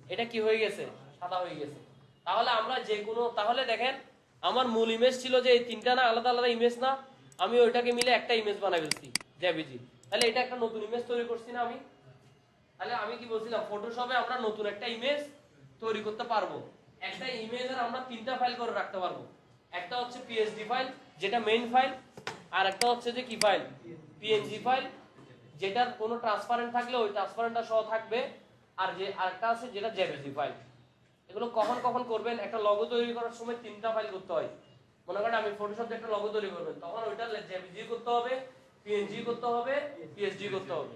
এটা কি হয়ে গেছে সাদা হয়ে গেছে তাহলে আমরা যে কোনো তাহলে দেখেন আমার মূল ইমেজ ছিল যে এই তিনটা না আলাদা আলাদা ইমেজ না আমি ওইটাকে মিলে একটা ইমেজ বানাই ফেলছি জেপিজি তাহলে এটা একটা নতুন ইমেজ তৈরি করছি না আমি তাহলে আমি কি বলছিলাম ফটোশপে আমরা নতুন একটা ইমেজ তৈরি করতে পারবো একটা ইমেজের আমরা তিনটা ফাইল করে রাখতে পারবো একটা হচ্ছে পিএসডি ফাইল যেটা মেইন ফাইল আর একটা হচ্ছে যে কি ফাইল পিএনজি ফাইল যেটার কোনো ট্রান্সপারেন্ট থাকলে ওই ট্রান্সপারেন্টটা সহ থাকবে আর যে আরেকটা আছে যেটা জেপিজি ফাইল এগুলো কখন কখন করবেন একটা লগো তৈরি করার সময় তিনটা ফাইল করতে হয় মনে করেন আমি ফটোশপে একটা লগো তৈরি করবেন তখন ওইটা জেপিজি করতে হবে পিএনজি করতে হবে পিএসডি করতে হবে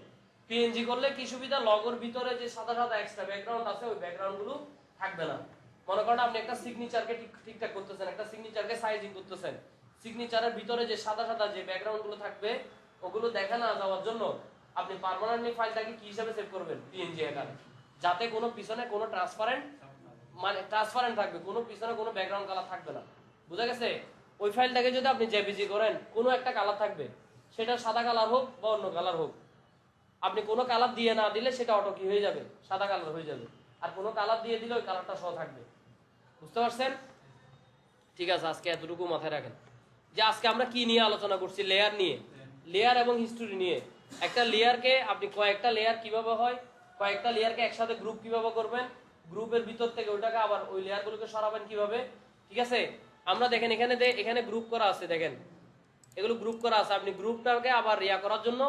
পিএনজি করলে কি সুবিধা লগোর ভিতরে যে সাদা সাদা এক্সট্রা ব্যাকগ্রাউন্ড আছে ওই ব্যাকগ্রাউন্ডগুলো থাকবে না মনে করেন আপনি একটা সিগনেচারকে ঠিকঠাক করতেছেন একটা সিগনেচারকে সাইজিং করতেছেন সিগনেচারের ভিতরে যে সাদা সাদা যে ব্যাকগ্রাউন্ডগুলো থাকবে ওগুলো দেখা না যাওয়ার জন্য আপনি পার্মানেন্টলি ফাইলটাকে কি হিসাবে সেভ করবেন পিএনজি আকারে যাতে কোনো পিছনে কোনো ট্রান্সপারেন্ট মানে ট্রান্সপারেন্ট থাকবে কোনো পিছনে কোনো ব্যাকগ্রাউন্ড কালার থাকবে না বুঝা গেছে ওই ফাইলটাকে যদি আপনি জেপিজি করেন কোনো একটা কালার থাকবে সেটা সাদা কালার হোক বা অন্য কালার হোক আপনি কোনো কালার দিয়ে না দিলে সেটা অটো কি হয়ে যাবে সাদা কালার হয়ে যাবে আর কোনো কালার দিয়ে দিলে ওই কালারটা সহ থাকবে বুঝতে পারছেন ঠিক আছে আজকে এতটুকু মাথায় রাখেন যে আজকে আমরা কি নিয়ে আলোচনা করছি লেয়ার নিয়ে লেয়ার এবং হিস্টোরি নিয়ে একটা লেয়ারকে আপনি কয়েকটা লেয়ার কিভাবে হয় কয়েকটা লেয়ারকে একসাথে গ্রুপ কিভাবে করবেন গ্রুপের ভিতর থেকে ওইটাকে আবার ওই লেয়ারগুলোকে সরাবেন কিভাবে ঠিক আছে আমরা দেখেন এখানে গ্রুপ করা আছে দেখেন এগুলো গ্রুপ করা আছে আপনি গ্রুপটাকে আবার করার জন্য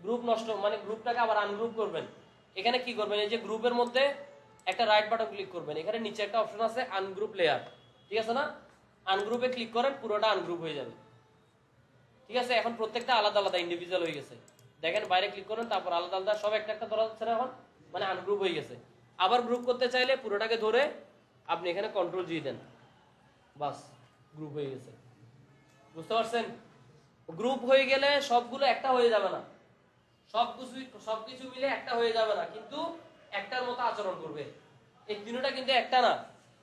গ্রুপ নষ্ট মানে গ্রুপটাকে আবার আনগ্রুপ করবেন এখানে কি করবেন এই যে গ্রুপের মধ্যে একটা রাইট বাটন ক্লিক করবেন এখানে নিচে একটা অপশন আছে আনগ্রুপ লেয়ার ঠিক আছে না আনগ্রুপে ক্লিক করেন পুরোটা আনগ্রুপ হয়ে যাবে ঠিক আছে এখন প্রত্যেকটা আলাদা আলাদা ইন্ডিভিজুয়াল হয়ে গেছে দেখেন বাইরে ক্লিক করেন তারপর আলাদা আলাদা সব একটা একটা ধরা যাচ্ছে না এখন মানে আনগ্রুপ হয়ে গেছে আবার গ্রুপ করতে চাইলে পুরোটাকে ধরে আপনি এখানে কন্ট্রোল জি দেন বাস গ্রুপ হয়ে গেছে বুঝতে পারছেন গ্রুপ হয়ে গেলে সবগুলো একটা হয়ে যাবে না সবকিছু মিলে একটা হয়ে যাবে না, কিন্তু একটার মতো আচরণ করবে। এই তিনটা কিন্তু একটা না।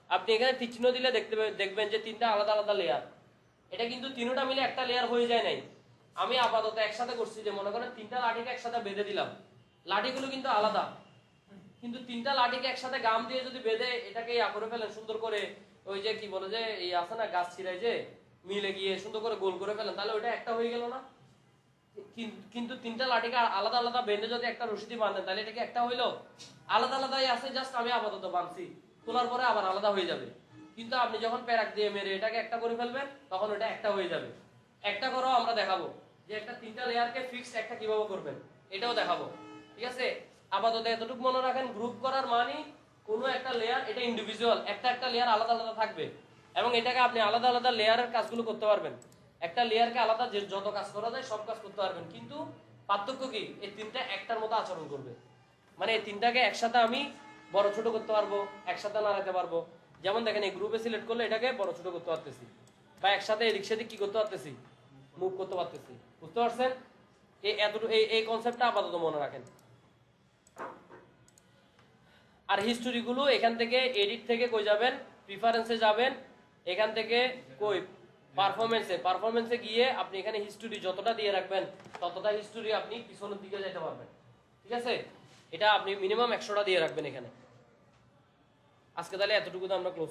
আপনি এখানে তীক্ষ্ণ দিলে দেখবেন যে তিনটা আলাদা আলাদা লেয়ার। এটা কিন্তু তিনটা মিলে একটা লেয়ার হয়ে যায় নাই। আমি আপাতত একসাথে করছি, যে মনে করেন তিনটা লাঠিকে একসাথে বেঁধে দিলাম, লাঠিগুলো কিন্তু আলাদা, কিন্তু তিনটা লাঠিকে একসাথে গাম দিয়ে যদি বেঁধে এটাকে ইয়া করে ফেলেন সুন্দর করে, ওই যে কি বলে যে এই আছে না গাছ ছিঁড়াই যে মিলে গিয়ে সুন্দর করে গোল করে ফেলেন, তাহলে ওইটা একটা হয়ে গেল না? কিন্তু তিনটা লাঠিকে আলাদা আলাদা বেঁধে যদি একটা রশিদি বাঁধেন, তাহলে এটা কি একটা হইলো? আলাদা আলাদাই আছে, জাস্ট আমি আপাতত বাঁধছি, তোলার পরে আবার আলাদা হয়ে যাবে। কিন্তু আপনি যখন প্যারাক দিয়ে মেরে এটাকে একটা করে ফেলবেন, তখন ওটা একটা হয়ে যাবে। একটা করো আমরা দেখাবো যে একটা তিনটা লেয়ারকে ফিক্সড একটা কিভাবে করবেন, এটাও দেখাবো। ঠিক আছে, আপাতত এতটুকু মনে রাখেন, গ্রুপ করার মানে কোনো একটা লেয়ার, এটা ইন্ডিভিজুয়াল, একটা একটা লেয়ার আলাদা আলাদা থাকবে, এবং এটাকে আপনি আলাদা আলাদা লেয়ারের কাজগুলো করতে পারবেন। একটা লেয়ারকে আলাদা যত কাজ করা যায় সব কাজ করতে পারবেন, কিন্তু পার্থক্য কি, এই তিনটা একটার মতো আচরণ করবে। মানে এই তিনটাকে একসাথে আমি বড় ছোট করতে পারবো, একসাথে নাড়াতে পারবো। যেমন দেখেন এই গ্রুপে সিলেক্ট করলে এটাকে বড় ছোট করতে পারতেছি, বা একসাথে এদিক সেদিক কি করতে পারতেছি, মুভ করতে পারতেছি। বুঝতে পারছেন? এই কনসেপ্টটা আপাতত মনে রাখেন। আর হিস্টোরি গুলো এখান থেকে এডিট থেকে কই যাবেন, প্রিফারেন্সে যাবেন, এখান থেকে কই পারফরমেন্সে গিয়ে আপনি এখানে হিস্টোরি যতটা দিয়ে রাখবেন ততটা হিস্টোরি আপনি পিছনের দিকে যেতে পারবেন। ঠিক আছে, এটা আপনি মিনিমাম 100টা দিয়ে রাখবেন এখানে। আজকে তাহলে এতটুকু আমরা ক্লোজ